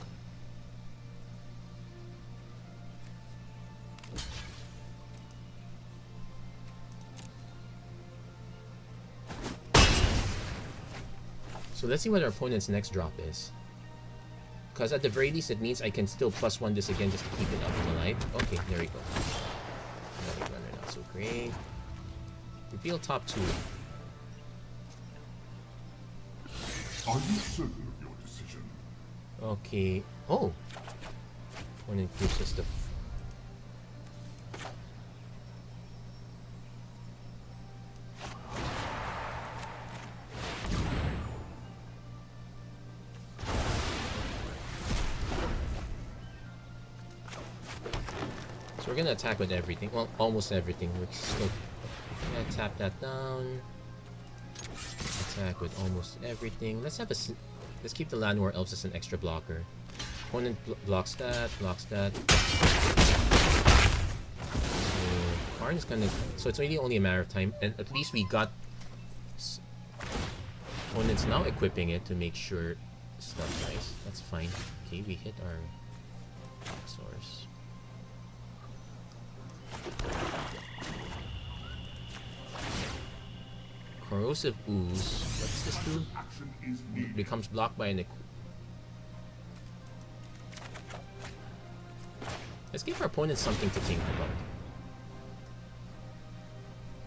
So let's see what our opponent's next drop is. Because at the very least, it means I can still +1 this again just to keep it up and alive. Okay, there we go. Runner, not so great. Reveal top 2. Are you certain of your decision? Okay. Oh! Opponent gives us the... So we're gonna attack with everything. Well, almost everything. We're still gonna tap that down. Attack with almost everything. Let's keep the Land War Elves as an extra blocker. Opponent blocks that, blocks that. So Karn is gonna... So it's really only a matter of time, and at least we got... Opponent's now equipping it to make sure stuff dies. That's fine. Okay, we hit our source. Corrosive Ooze. What's this do? Becomes blocked by an... Let's give our opponent something to think about.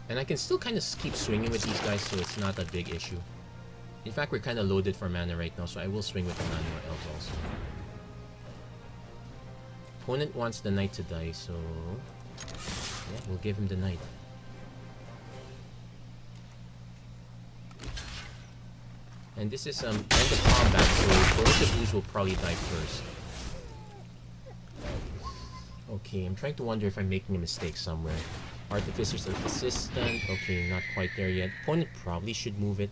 And I can still kind of keep swinging with these guys, so it's not a big issue. In fact, we're kind of loaded for mana right now, so I will swing with the Land War Elves also. Opponent wants the Knight to die, so... Yeah, we'll give him the Knight. And this is end of combat, so Corrosive Ooze will probably die first. Okay, I'm trying to wonder if I'm making a mistake somewhere. Artificer's Assistant. Okay, not quite there yet. Opponent probably should move it.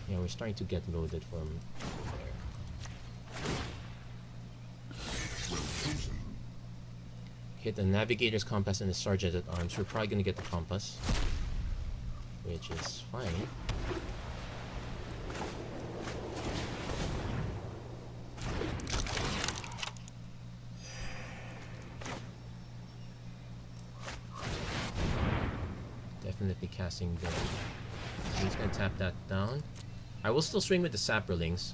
Yeah, we're starting to get loaded from there. Hit a Navigator's Compass and a Sergeant at Arms. We're probably gonna get the Compass, which is fine. Definitely casting the... He's gonna tap that down. I will still swing with the Saprolings,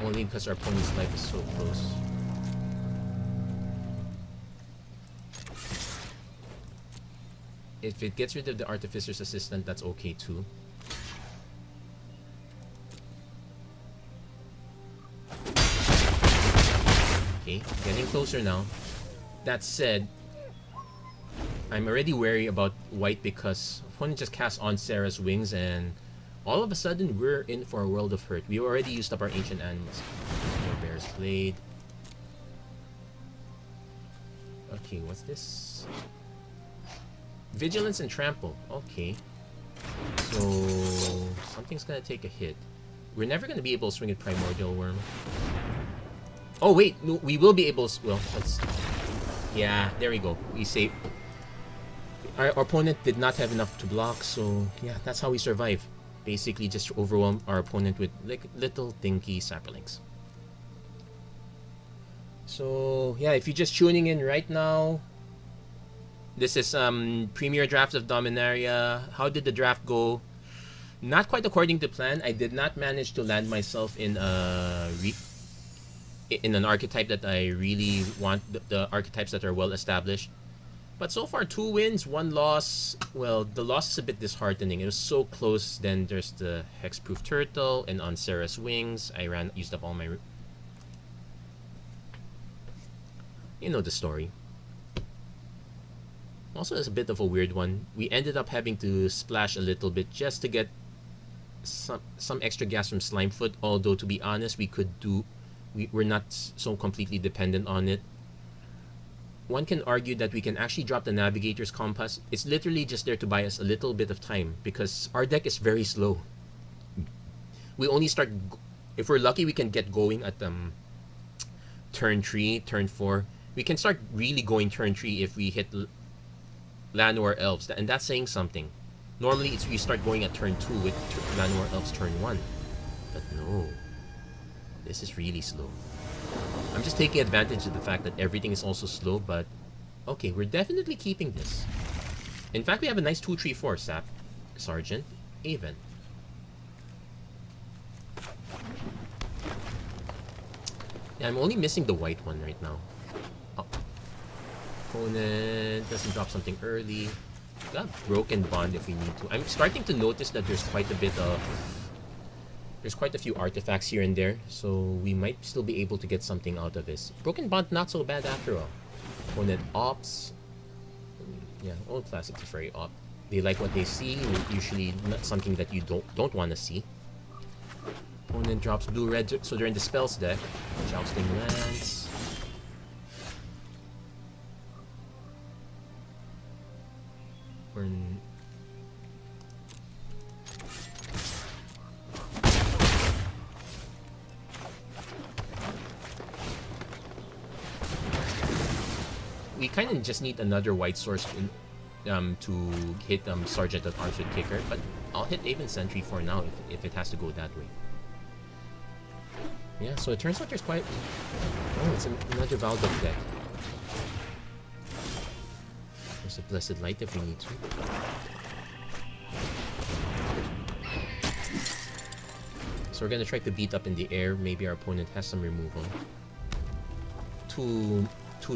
only because our opponent's life is so close. If it gets rid of the Artificer's Assistant, that's okay too. Okay, getting closer now. That said, I'm already wary about white because opponent just cast on Sarah's Wings and all of a sudden we're in for a world of hurt. We already used up our Ancient Animals. Bear's Blade. Okay, what's this? Vigilance and Trample. Okay. So something's gonna take a hit. We're never gonna be able to swing at Primordial Worm. Oh wait, no, we will be able to... Well, let's... Yeah, there we go. We saved... Our opponent did not have enough to block, so yeah, that's how we survive. Basically just overwhelm our opponent with like little dinky Saprolings. So yeah, if you're just tuning in right now, this is Premier Draft of Dominaria. How did the draft go? Not quite according to plan. I did not manage to land myself in an archetype that I really want, the archetypes that are well established. But so far, 2 wins, 1 loss. Well, the loss is a bit disheartening. It was so close. Then there's the Hexproof Turtle, and on Sarah's Wings, I used up all my... You know the story. Also, it's a bit of a weird one. We ended up having to splash a little bit just to get some extra gas from Slimefoot. Although, to be honest, we could do We're not so completely dependent on it. One can argue that we can actually drop the Navigator's Compass. It's literally just there to buy us a little bit of time because our deck is very slow. We only start, if we're lucky, we can get going at turn 3, turn 4. We can start really going turn 3 if we hit Llanowar Elves, and that's saying something. Normally, it's we start going at turn 2 with Llanowar Elves turn 1. But no, this is really slow. I'm just taking advantage of the fact that everything is also slow, but okay, we're definitely keeping this. In fact, we have a nice 2-3-4 Sap, Sergeant, Aven. Yeah, I'm only missing the white one right now. Oh. Opponent doesn't drop something early. We got Broken Bond if we need to. I'm starting to notice that there's quite a bit of... There's quite a few artifacts here and there, so we might still be able to get something out of this. Broken Bond, not so bad after all. Opponent Ops. Yeah, old classics are very op. They like what they see, usually not something that you don't want to see. Opponent drops blue-red, so they're in the spells deck. Jousting Lance. We're in... We kind of just need another white source to hit Sergeant at Arms with Kicker, but I'll hit Aven Sentry for now if it has to go that way. Yeah, so it turns out there's quite... Oh, it's another Valduk deck. There's a Blessed Light if we need to. So we're gonna try to beat up in the air. Maybe our opponent has some removal. Two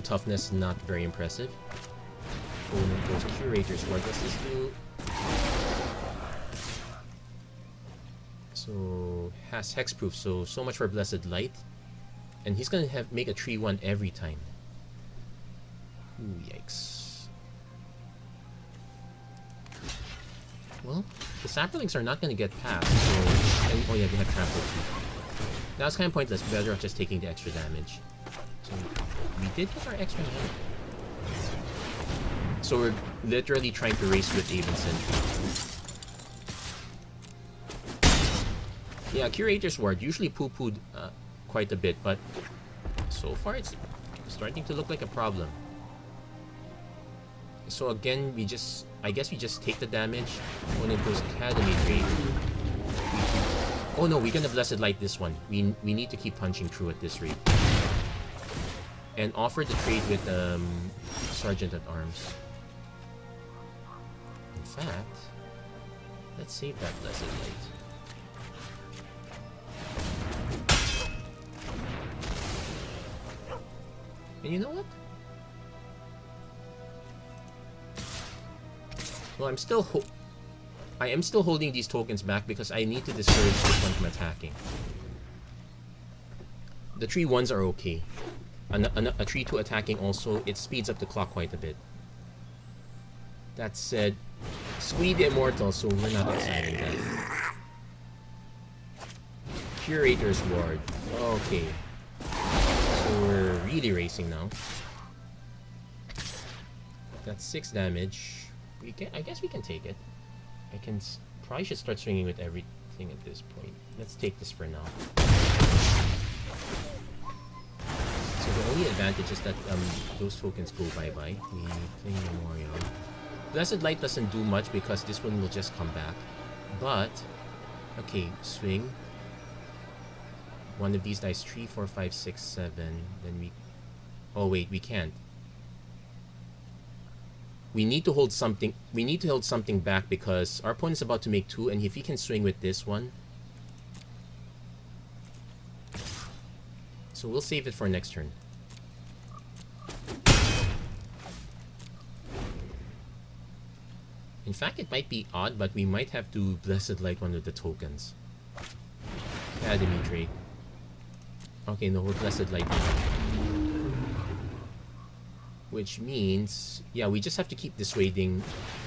toughness, not very impressive. Opponent goes Curator's Ward. What's this do? So has hexproof, so much for Blessed Light. And he's gonna make a 3-1 every time. Ooh, yikes. Well, the Saplings are not gonna get past, so... And, oh yeah, they have trample too. Now it's kinda pointless, better off just taking the extra damage. So we did get our extra damage. So we're literally trying to race with Aven Sentry. Yeah, Curator's Ward usually poo-pooed quite a bit, but so far it's starting to look like a problem. So again, I guess we just take the damage when it goes Academy Trade. Oh no, we're gonna Blessed Light this one. We need to keep punching through at this rate. And offer the trade with Sergeant at Arms. In fact, let's save that Blessed Light. And you know what? Well, I am still holding these tokens back because I need to discourage this one from attacking. The 3-1s are okay. A 3-2 attacking also, it speeds up the clock quite a bit. That said, Squeed Immortal, so we're not deciding that. Curator's Ward. Okay. So we're really racing now. That's 6 damage. I guess we can take it. Probably should start swinging with everything at this point. Let's take this for now. So the only advantage is that those tokens go bye-bye. We play Memorial. Blessed Light doesn't do much because this one will just come back. But, okay, swing. One of these dice, 3, 4, 5, 6, 7. Then we... Oh wait, we can't. We need to hold something. We need to hold something back because our opponent's about to make 2, and if he can swing with this one, so we'll save it for next turn. In fact, it might be odd, but we might have to Blessed Light one of the tokens. Academy Drake. Okay, no, we're Blessed Light. Which means, yeah, we just have to keep dissuading.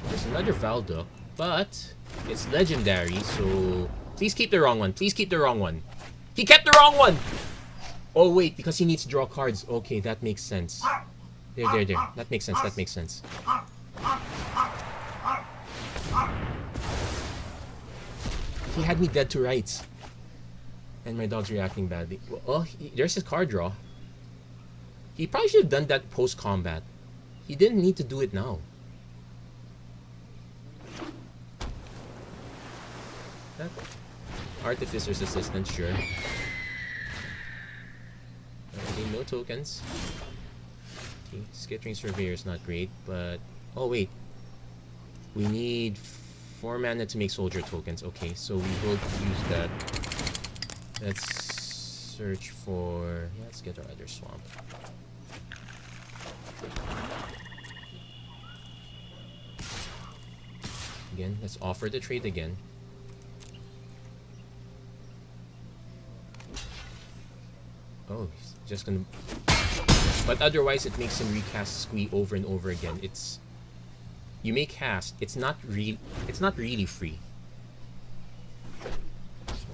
There's another Valduk, but it's legendary, so please keep the wrong one. Please keep the wrong one. He kept the wrong one! Oh wait, because he needs to draw cards. Okay, that makes sense. There. That makes sense. That makes sense. He had me dead to rights. And my dog's reacting badly. Well, there's his card draw. He probably should have done that post-combat. He didn't need to do it now. That Artificer's Assistant, sure. Okay, no tokens. Okay, Skittering Surveyor is not great, but... Oh, wait. We need 4 mana to make soldier tokens. Okay, so we will use that. Let's search for... Yeah, let's get our other swamp. Again, let's offer the trade again. Oh, he's just gonna... But otherwise, it makes him recast Squee over and over again. It's... You may cast. It's not really free. So,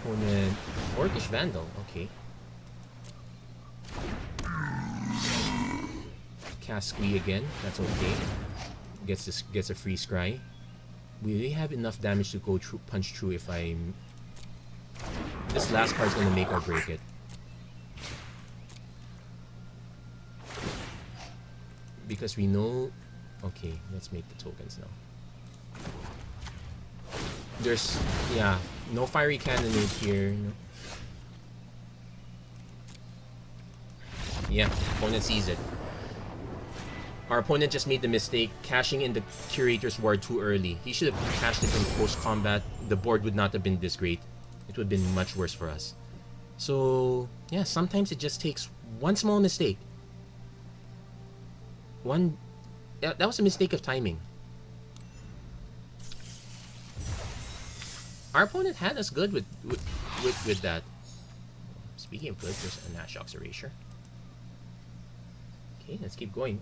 opponent... Orcish Vandal. Okay. Cast Squee again. That's okay. Gets a free scry. We really have enough damage to go through, punch through if I'm... This last card's gonna make or break it. Because we know... Okay, let's make the tokens now. There's... Yeah, no Fiery Cannonade here. No. Yeah, opponent sees it. Our opponent just made the mistake cashing in the Curator's Ward too early. He should have cashed it in post-combat. The board would not have been this great. It would have been much worse for us. So, yeah, sometimes it just takes one small mistake. That was a mistake of timing. Our opponent had us good with that. Speaking of good, there's a Nashok's Erasure. Okay, let's keep going.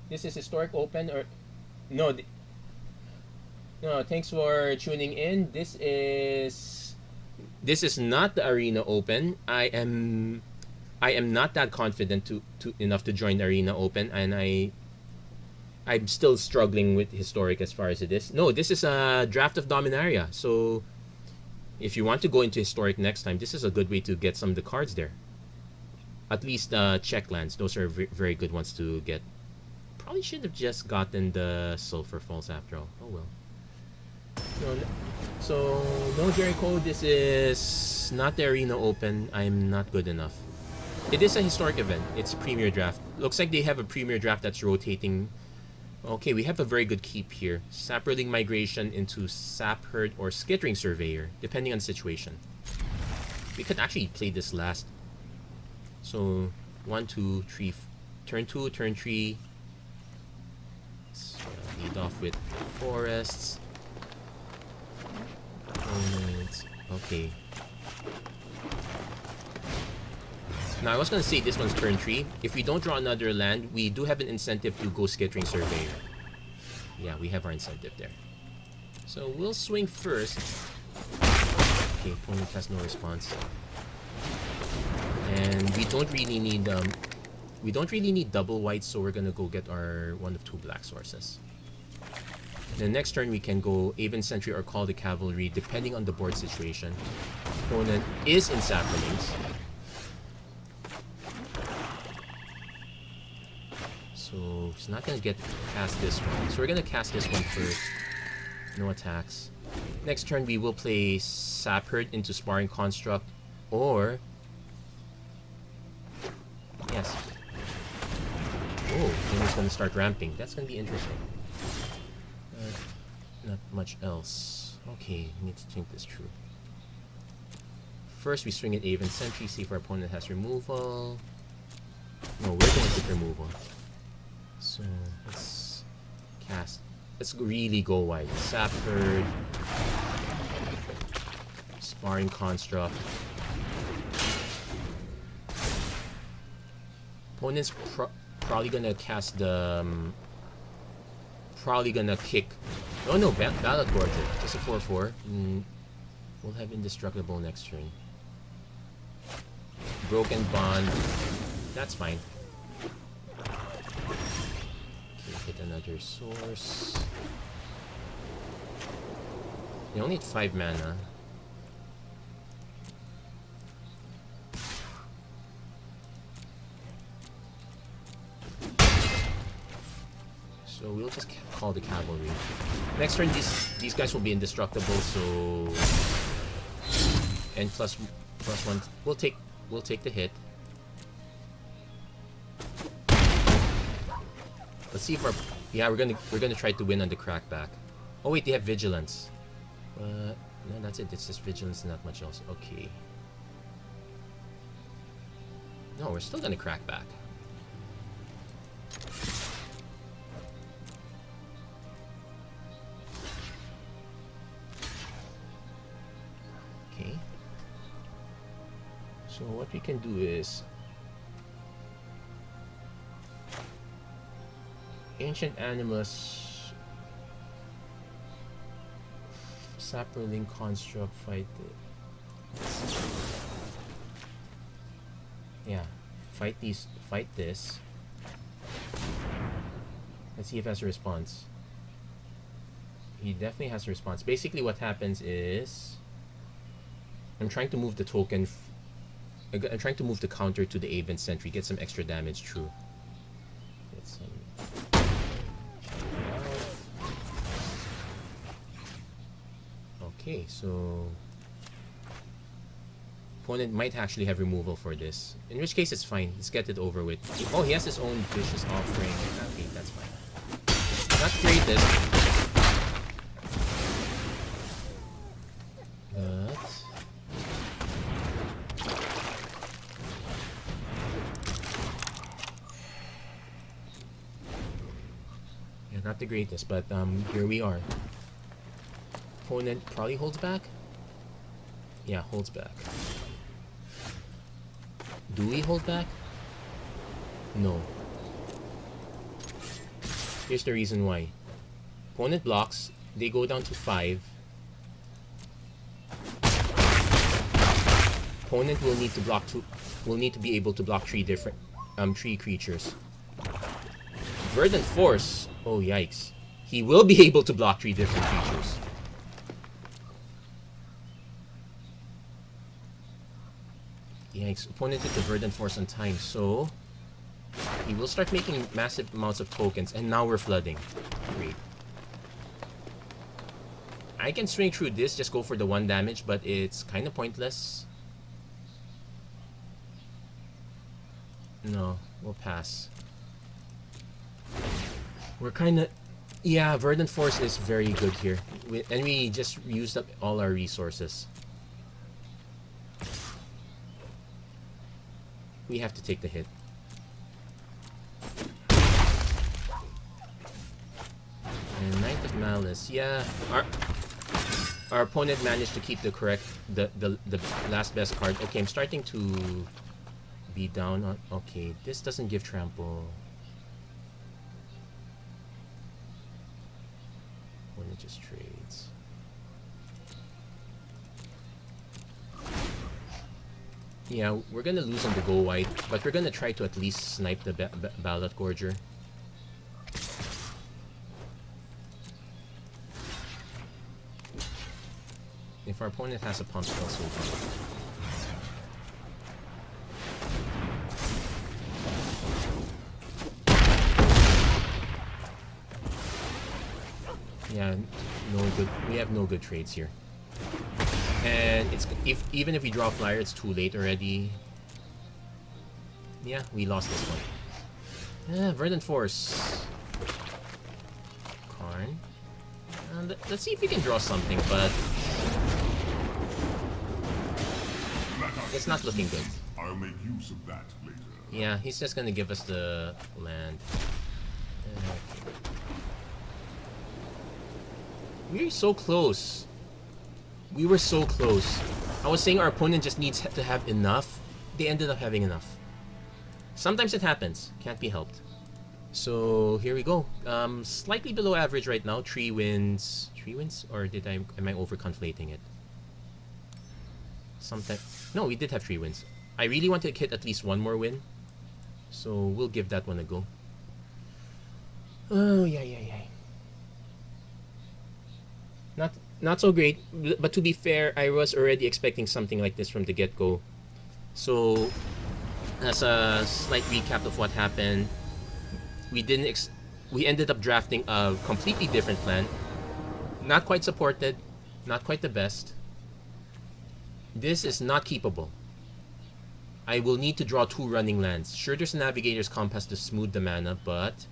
This is Historic Open or... No, no, thanks for tuning in. This is not the Arena Open. I am not that confident enough to join the Arena Open, and I'm still struggling with Historic as far as it is. No, this is a draft of Dominaria. So if you want to go into Historic next time, this is a good way to get some of the cards there. At least check lands. Those are very good ones to get. Probably should have just gotten the Sulfur Falls after all. Oh well. So no Jericho. This is not the Arena Open. I'm not good enough. It is a historic event. It's a Premier Draft. Looks like they have a Premier Draft that's rotating. Okay, we have a very good keep here. Saproling Migration into Sap Herd or Skittering Surveyor, depending on the situation. We could actually play this last. So 1, 2, 3, turn 2, turn 3. Let's lead off with forests. Okay. Now I was gonna say this one's turn 3. If we don't draw another land, we do have an incentive to go Skittering Surveyor. Yeah, we have our incentive there. So we'll swing first. Okay, opponent has no response. And we don't really need double white, so we're gonna go get our 1 of 2 black sources. The next turn we can go Aven Sentry or Call the Cavalry, depending on the board situation. Opponent is in Saprolings. So he's not gonna get past this one. So we're gonna cast this one first. No attacks. Next turn we will play Sap Herd into Sparring Construct, or yes. Oh, then he's gonna start ramping. That's gonna be interesting. Not much else. Okay, we need to think this through. First, we swing at Aven Sentry, see if our opponent has removal. No, we're going to removal. So, let's cast. Let's really go wide. Sap Herd. Sparring Construct. Opponent's probably gonna cast the... probably gonna kick... Oh no, Ballad Gorger. Just a 4-4. We'll have Indestructible next turn. Broken Bond. That's fine. Okay, hit another source. They only need 5 mana. So we'll just call the cavalry. Next turn, these guys will be indestructible. So and plus one. We'll take the hit. Let's see if our we're gonna try to win on the crackback. Oh wait, they have vigilance. No, that's it. It's just vigilance and not much else. Okay. No, we're still gonna crack back. Okay. So what we can do is Ancient Animus, Saproling Construct, fight fight this. Let's see if it has a response. He definitely has a response. Basically what happens is I'm trying to move the token I'm trying to move the counter to the Aven Sentry, get some extra damage through. Get some. Okay, so opponent might actually have removal for this. In which case it's fine. Let's get it over with. Oh, he has his own vicious offering. Okay, that's fine. Not greatest. But yeah, not the greatest, but here we are. Opponent probably holds back. Yeah, holds back. Do we hold back? No. Here's the reason why. Opponent blocks, they go down to 5. Opponent will need to be able to block 3 different 3 creatures. Verdant Force, oh yikes. He will be able to block 3 different creatures. Yikes, opponent hit the Verdant Force on time, so he will start making massive amounts of tokens, and now we're flooding. Great. I can swing through this, just go for the 1 damage, but it's kind of pointless. No, we'll pass. We're kind of... Yeah, Verdant Force is very good here. And we just used up all our resources. We have to take the hit. And Knight of Malice. Yeah, our opponent managed to keep the last best card. Okay, I'm starting to be down on... Okay, this doesn't give trample. Opponent just trades. Yeah, we're gonna lose on the go white, but we're gonna try to at least snipe the Ballot Gorger. If our opponent has a pump spell, so yeah, no good. We have no good trades here. And it's even if we draw flyer, it's too late already. Yeah, we lost this one. Verdant Force. Karn. Let's see if we can draw something, but it's not looking good. I'll make use of that later. Yeah, he's just gonna give us the land. We're so close. We were so close. I was saying our opponent just needs to have enough. They ended up having enough. Sometimes it happens. Can't be helped. So here we go. Slightly below average right now. 3 wins. 3 wins? Or am I overconflating it? Sometimes. No, we did have 3 wins. I really want to hit at least one more win. So we'll give that one a go. Oh, yeah. Not so great, but to be fair, I was already expecting something like this from the get-go. So, as a slight recap of what happened, we ended up drafting a completely different plan. Not quite supported, not quite the best. This is not keepable. I will need to draw 2 running lands. Sure, there's a Navigator's Compass to smooth the mana, but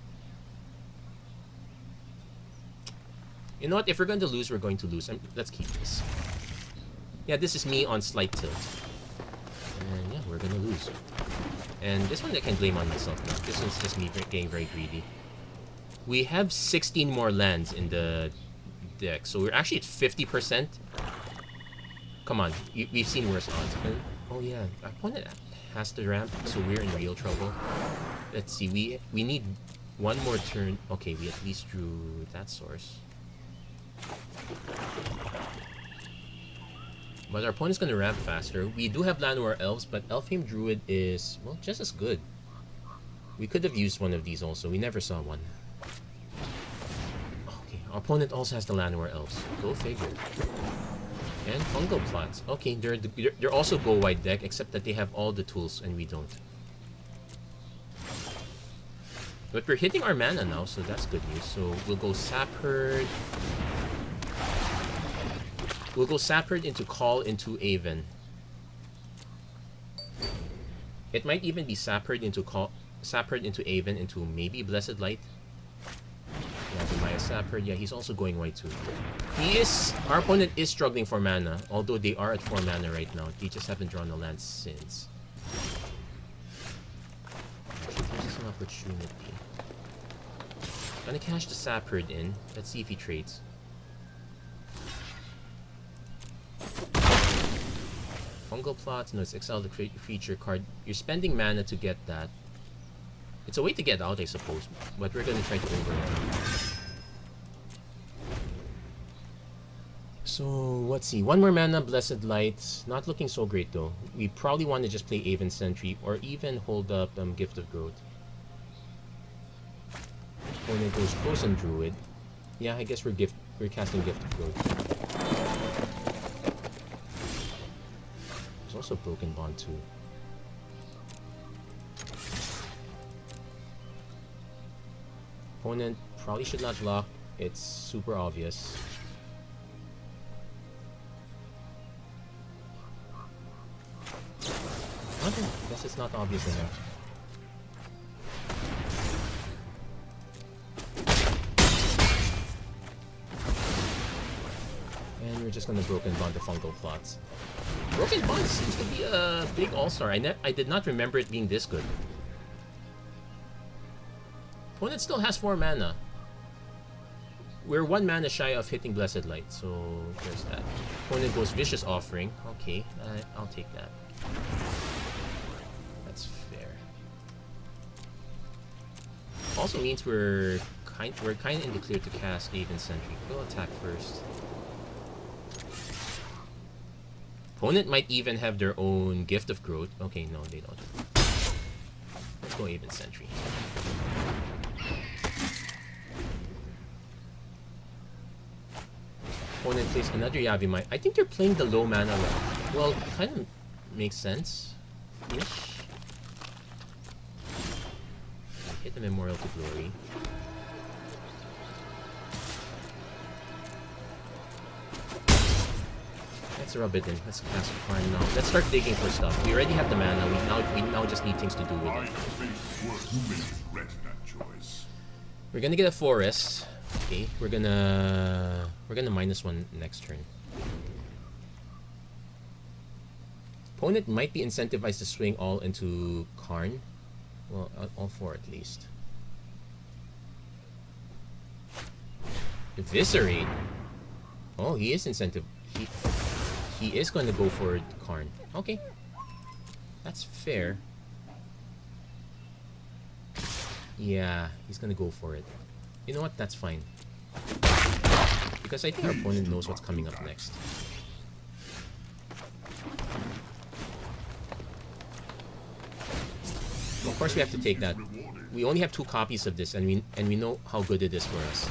you know what? If we're going to lose, we're going to lose. Let's keep this. Yeah, this is me on slight tilt. And yeah, we're going to lose. And this one I can blame on myself now. This one's just me getting very greedy. We have 16 more lands in the deck, so we're actually at 50%. Come on, we've seen worse odds. And, oh yeah, our opponent has to ramp, so we're in real trouble. Let's see, we need one more turn. Okay, we at least drew that source. But our opponent's gonna ramp faster. We do have Llanowar Elves, but Elfhame Druid is, well, just as good. We could have used one of these also. We never saw one. Okay, our opponent also has the Llanowar Elves. Go figure. And Fungal Plots. Okay, they're also go wide deck, except that they have all the tools and we don't. But we're hitting our mana now, so that's good news. So we'll go Sapherd. We'll go Sapherd into Call into Aven. It might even be Sapherd into Aven into maybe Blessed Light. Yeah, Maya Sapherd. Yeah, he's also going white too. Our opponent is struggling for mana, although they are at 4 mana right now. They just haven't drawn a land since. Actually, there's an opportunity. Gonna cash the Sapherd in. Let's see if he trades. Fungal Plots. No, it's exile the creature card. You're spending mana to get that. It's a way to get out, I suppose, but we're gonna try to override. So, let's see. 1 more mana, Blessed Light. Not looking so great, though. We probably want to just play Aven Sentry, or even hold up Gift of Growth. Opponent goes Frozen Druid. Yeah, I guess we're casting Gift of Growth. There's also Broken Bond, too. Opponent probably should not block. It's super obvious. Okay, I guess it's not obvious enough. And we're just gonna Broken Bond the Fungal Plots. Broken Bond seems to be a big all-star. I did not remember it being this good. Opponent still has 4 mana. We're 1 mana shy of hitting Blessed Light, so there's that. Opponent goes Vicious Offering. Okay, I'll take that. That's fair. Also means we're kind of in the clear to cast Aven Sentry. We'll attack first. Opponent might even have their own Gift of Growth. Okay, no, they don't. Let's go Aven Sentry. Opponent plays another Yavimaya. I think they're playing the low mana route. Well, kind of makes sense. Ish. Hit the Memorial to Glory. Let's rub it in. Let's cast Karn now. Let's start digging for stuff. We already have the mana. We now just need things to do with it. We're gonna get a forest. Okay, we're gonna -1 next turn. Opponent might be incentivized to swing all into Karn. Well, all 4 at least. Eviscerate. Oh, he is incentive. He is going to go for Karn. Okay, that's fair. Yeah, he's gonna go for it. You know what? That's fine. Because I think our opponent knows what's coming up next. Of course, we have to take that. We only have 2 copies of this, and we know how good it is for us.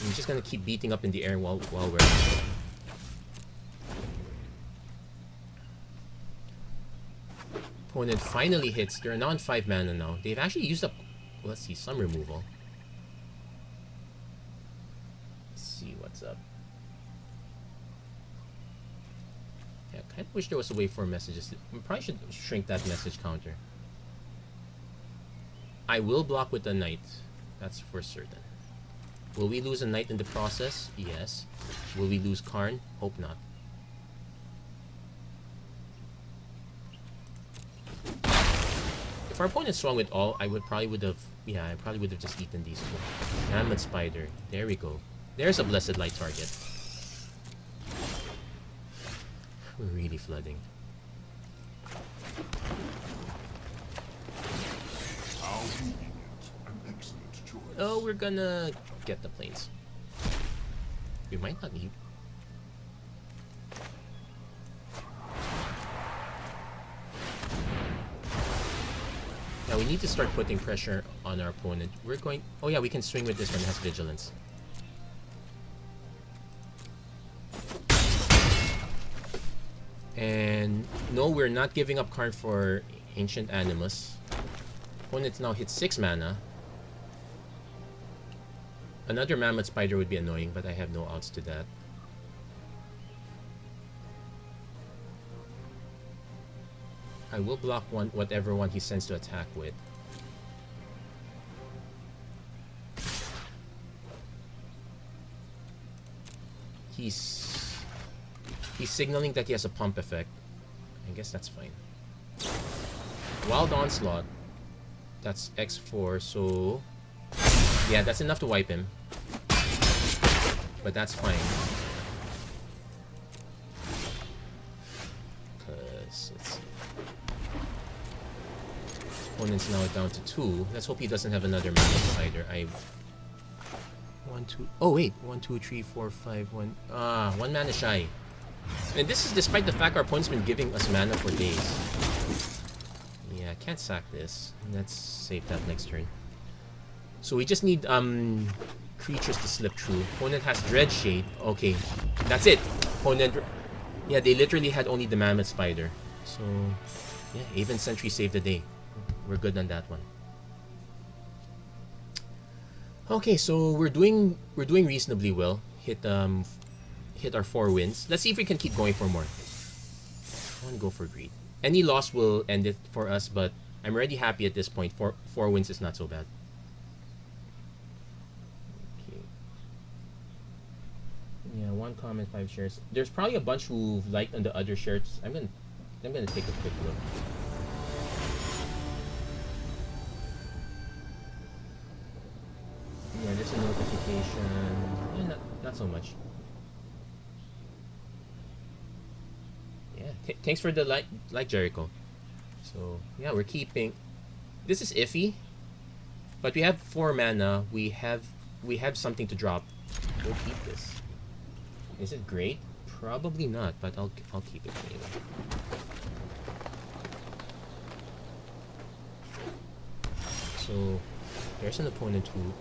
I'm just gonna keep beating up in the air while we're at it. Opponent finally hits. They're now on 5 mana now. They've actually used up, well, let's see, some removal. Let's see what's up. Yeah, I kind of wish there was a way for messages. We probably should shrink that message counter. I will block with the knight. That's for certain. Will we lose a knight in the process? Yes. Will we lose Karn? Hope not. If our opponent swung with all, I probably would have just eaten these 2. Mammoth Spider. There we go. There's a Blessed Light target. We're really flooding. Oh, we're gonna get the planes. We might not need. Now we need to start putting pressure on our opponent. We're going. Oh yeah, we can swing with this one. It has vigilance. And no, we're not giving up Karn for Ancient Animus. Opponent now hits 6 mana. Another Mammoth Spider would be annoying, but I have no outs to that. I will block whatever one he sends to attack with. He's signaling that he has a pump effect. I guess that's fine. Wild Onslaught. That's X4, so... yeah, that's enough to wipe him. But that's fine. Because, let's see. Opponent's now down to 2. Let's hope he doesn't have another Mammoth Spider. 1, 2... oh, wait. 1, 2, 3, 4, 5, 1... ah, 1 mana shy. And this is despite the fact our opponent's been giving us mana for days. Yeah, I can't sack this. Let's save that next turn. So we just need creatures to slip through. Opponent has Dreadshade. Okay, that's it. Opponent... yeah, they literally had only the Mammoth Spider. So, yeah, Aven Sentry saved the day. We're good on that one. Okay, so we're doing reasonably well. Hit our 4 wins. Let's see if we can keep going for more. I want to go for greed. Any loss will end it for us, but I'm already happy at this point. 4 wins is not so bad. Okay. Yeah, 1 comment, 5 shares. There's probably a bunch who've liked on the other shirts. I'm gonna take a quick look. Yeah, there's a notification. Yeah, not so much. Yeah, thanks for the like, Jericho. So yeah, we're keeping. This is iffy, but we have 4 mana. We have something to drop. We'll keep this. Is it great? Probably not, but I'll keep it anyway. So there's an opponent who.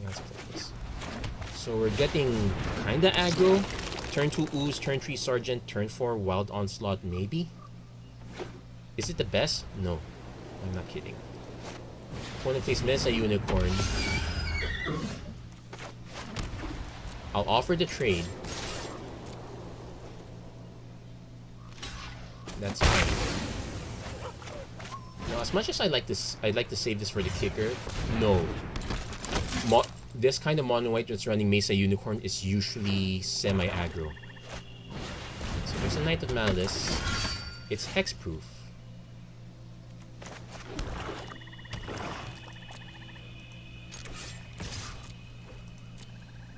Let's play this. So we're getting kinda aggro. Turn 2 Ooze, turn 3 Sergeant, turn 4 Wild Onslaught, maybe? Is it the best? No. I'm not kidding. Opponent plays Mesa Unicorn. I'll offer the trade. That's fine. Now, as much as I'd like to save this for the kicker, no. This kind of mono white that's running Mesa Unicorn is usually semi-aggro. So there's a Knight of Malice. It's hexproof.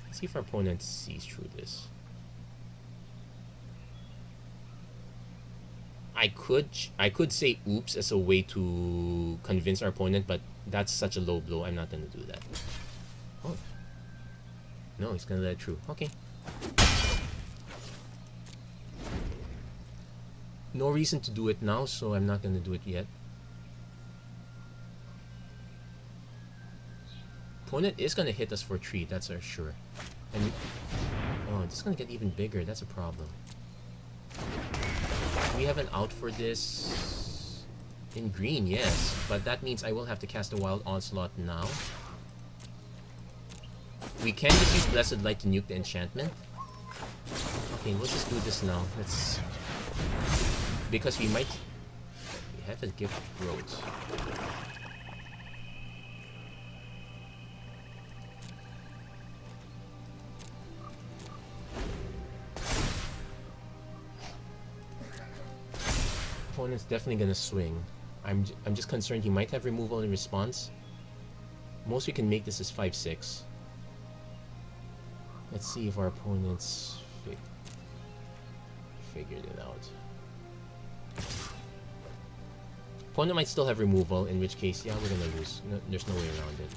Let's see if our opponent sees through this. I could say oops as a way to convince our opponent, but that's such a low blow. I'm not gonna do that. Oh. No, he's gonna let it through. Okay. No reason to do it now, so I'm not gonna do it yet. Opponent is gonna hit us for 3, that's for sure. And oh, this is gonna get even bigger, that's a problem. We have an out for this in green, yes, but that means I will have to cast a Wild Onslaught now. We can just use Blessed Light to nuke the enchantment. Okay, we'll just do this now. Let's... Because we might... We have a Gift of Growth. Opponent's definitely gonna swing. I'm just concerned he might have removal in response. Most we can make this is 5-6. Let's see if our opponents figured it out. Opponent might still have removal, in which case, yeah, we're gonna lose. No, there's no way around it.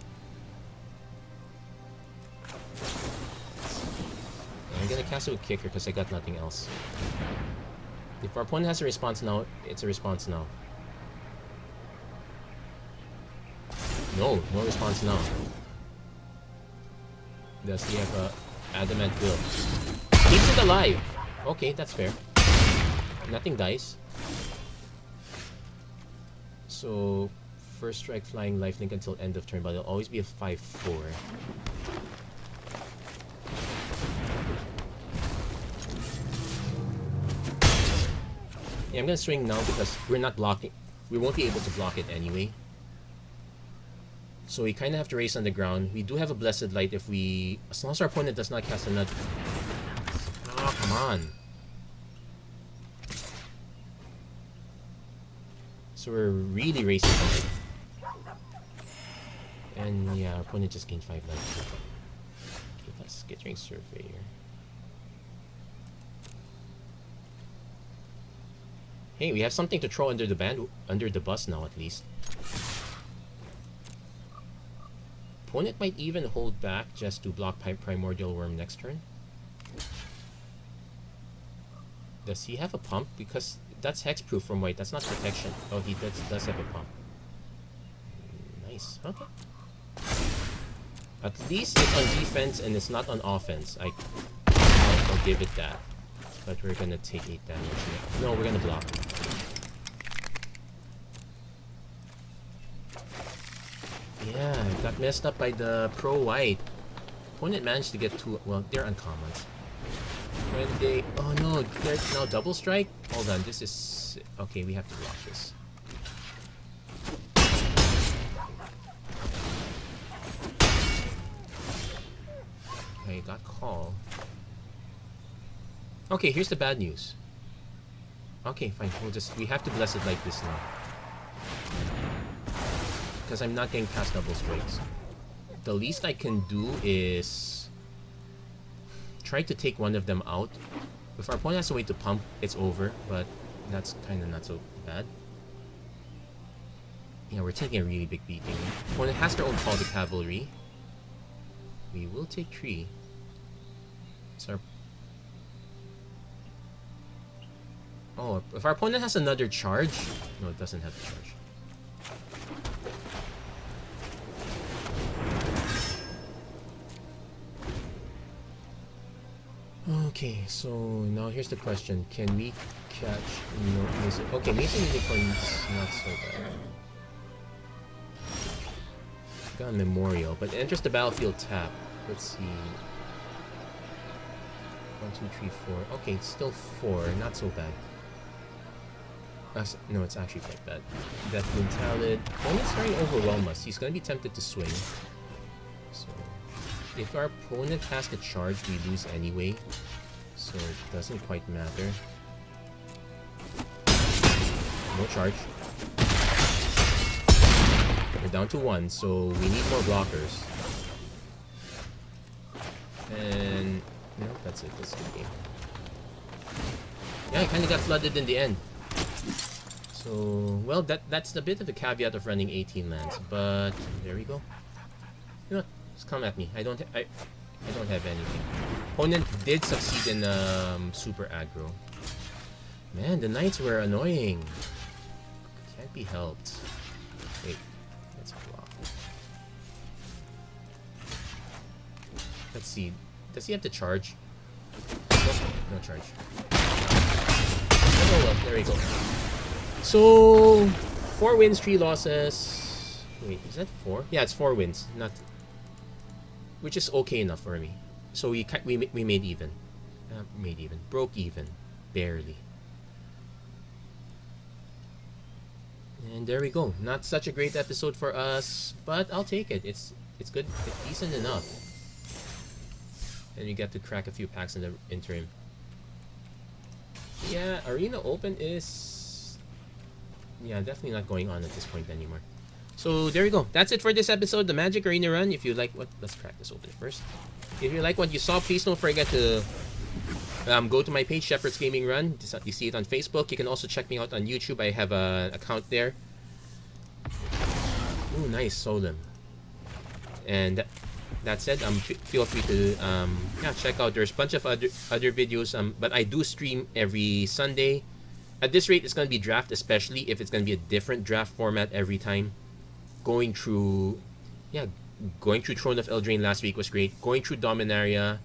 And I'm gonna cast it with Kicker because I got nothing else. If our opponent has a response now, it's a response now. No response now. Does he have a Adamant Will? Keeps it alive! Okay, that's fair. Nothing dies. So, first strike, flying, lifelink until end of turn, but it'll always be a 5-4. Yeah, I'm gonna swing now because we're not blocking. We won't be able to block it anyway. So we kind of have to race on the ground. We do have a Blessed Light if we... As long as our opponent does not cast another... Oh, come on. So we're really racing on it. And yeah, our opponent just gained 5 life. Okay, that's Skittering Surveyor. Hey, we have something to throw under the bus now at least. Opponent might even hold back just to block Primordial Worm next turn. Does he have a pump? Because that's hexproof from white. That's not protection. Oh, he does have a pump. Nice. Okay. At least it's on defense and it's not on offense. I'll give it that. But we're gonna take 8 damage. No, we're gonna block. Yeah, got messed up by the pro-white. Opponent managed to get 2... Well, they're uncommons. When they... Oh no, they're now double strike? Hold on, this is... Okay, we have to block this. Okay, got call. Okay, here's the bad news. Okay, fine. We have to Blessed like this now. Because I'm not getting past double strikes. The least I can do is try to take one of them out. If our opponent has a way to pump, it's over, but that's kind of not so bad. Yeah, we're taking a really big beating. Opponent has their own Call to Cavalry. We will take 3. So our... Oh, if our opponent has another charge... No, it doesn't have a charge. Okay, so now here's the question. Can we catch... No, Mason... Okay, Mason Unicorn's not so bad. Got a Memorial, but it enters the battlefield tap. Let's see... 1, 2, 3, 4. Okay, it's still 4. Not so bad. No, it's actually quite bad. Death Mentalid. Opponent's trying to overwhelm us. He's gonna be tempted to swing. So... If our opponent has the charge, we lose anyway. So it doesn't quite matter. No charge. We're down to 1, so we need more blockers. And... No, that's it. That's the game. Yeah, I kind of got flooded in the end. So, well, that's a bit of a caveat of running 18 lands, but there we go. You know what? Just come at me. I don't have anything. Opponent did succeed in super aggro. Man, the knights were annoying. Can't be helped. Wait, let's block. Let's see. Does he have to charge? Nope, no charge. Oh well, there we go. So 4 wins, 3 losses. Wait, is that 4? Yeah, it's 4 wins. Not, which is okay enough for me. So we made even. Made even. Broke even. Barely. And there we go. Not such a great episode for us, but I'll take it. It's good. It's decent enough. And we get to crack a few packs in the interim. Yeah, Arena Open is... yeah, definitely not going on at this point anymore. So there we go. That's it for this episode, the Magic Arena run. If you like what... let's crack this open first. If you like what you saw, please don't forget to go to my page, Shepherd's Gaming Run. You see it on Facebook. You can also check me out on YouTube. I have an account there. Ooh, nice Solemn. And that said, feel free to yeah, check out. There's a bunch of other videos. But I do stream every Sunday. At this rate, it's gonna be draft, especially if it's gonna be a different draft format every time. Going through Throne of Eldraine last week was great. Going through Dominaria,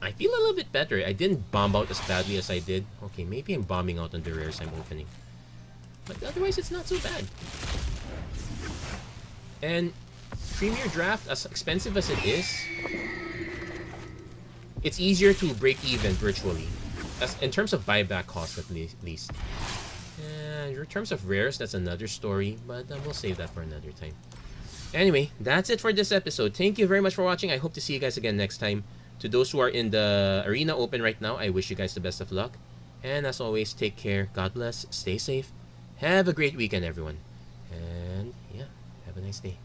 I feel a little bit better. I didn't bomb out as badly as I did. Okay, maybe I'm bombing out on the rares I'm opening. But otherwise, it's not so bad. And Premier Draft, as expensive as it is, it's easier to break even virtually. In terms of buyback cost, at least. And in terms of rares, that's another story. But we'll save that for another time. Anyway, that's it for this episode. Thank you very much for watching. I hope to see you guys again next time. To those who are in the Arena Open right now, I wish you guys the best of luck. And as always, take care. God bless. Stay safe. Have a great weekend, everyone. And yeah, have a nice day.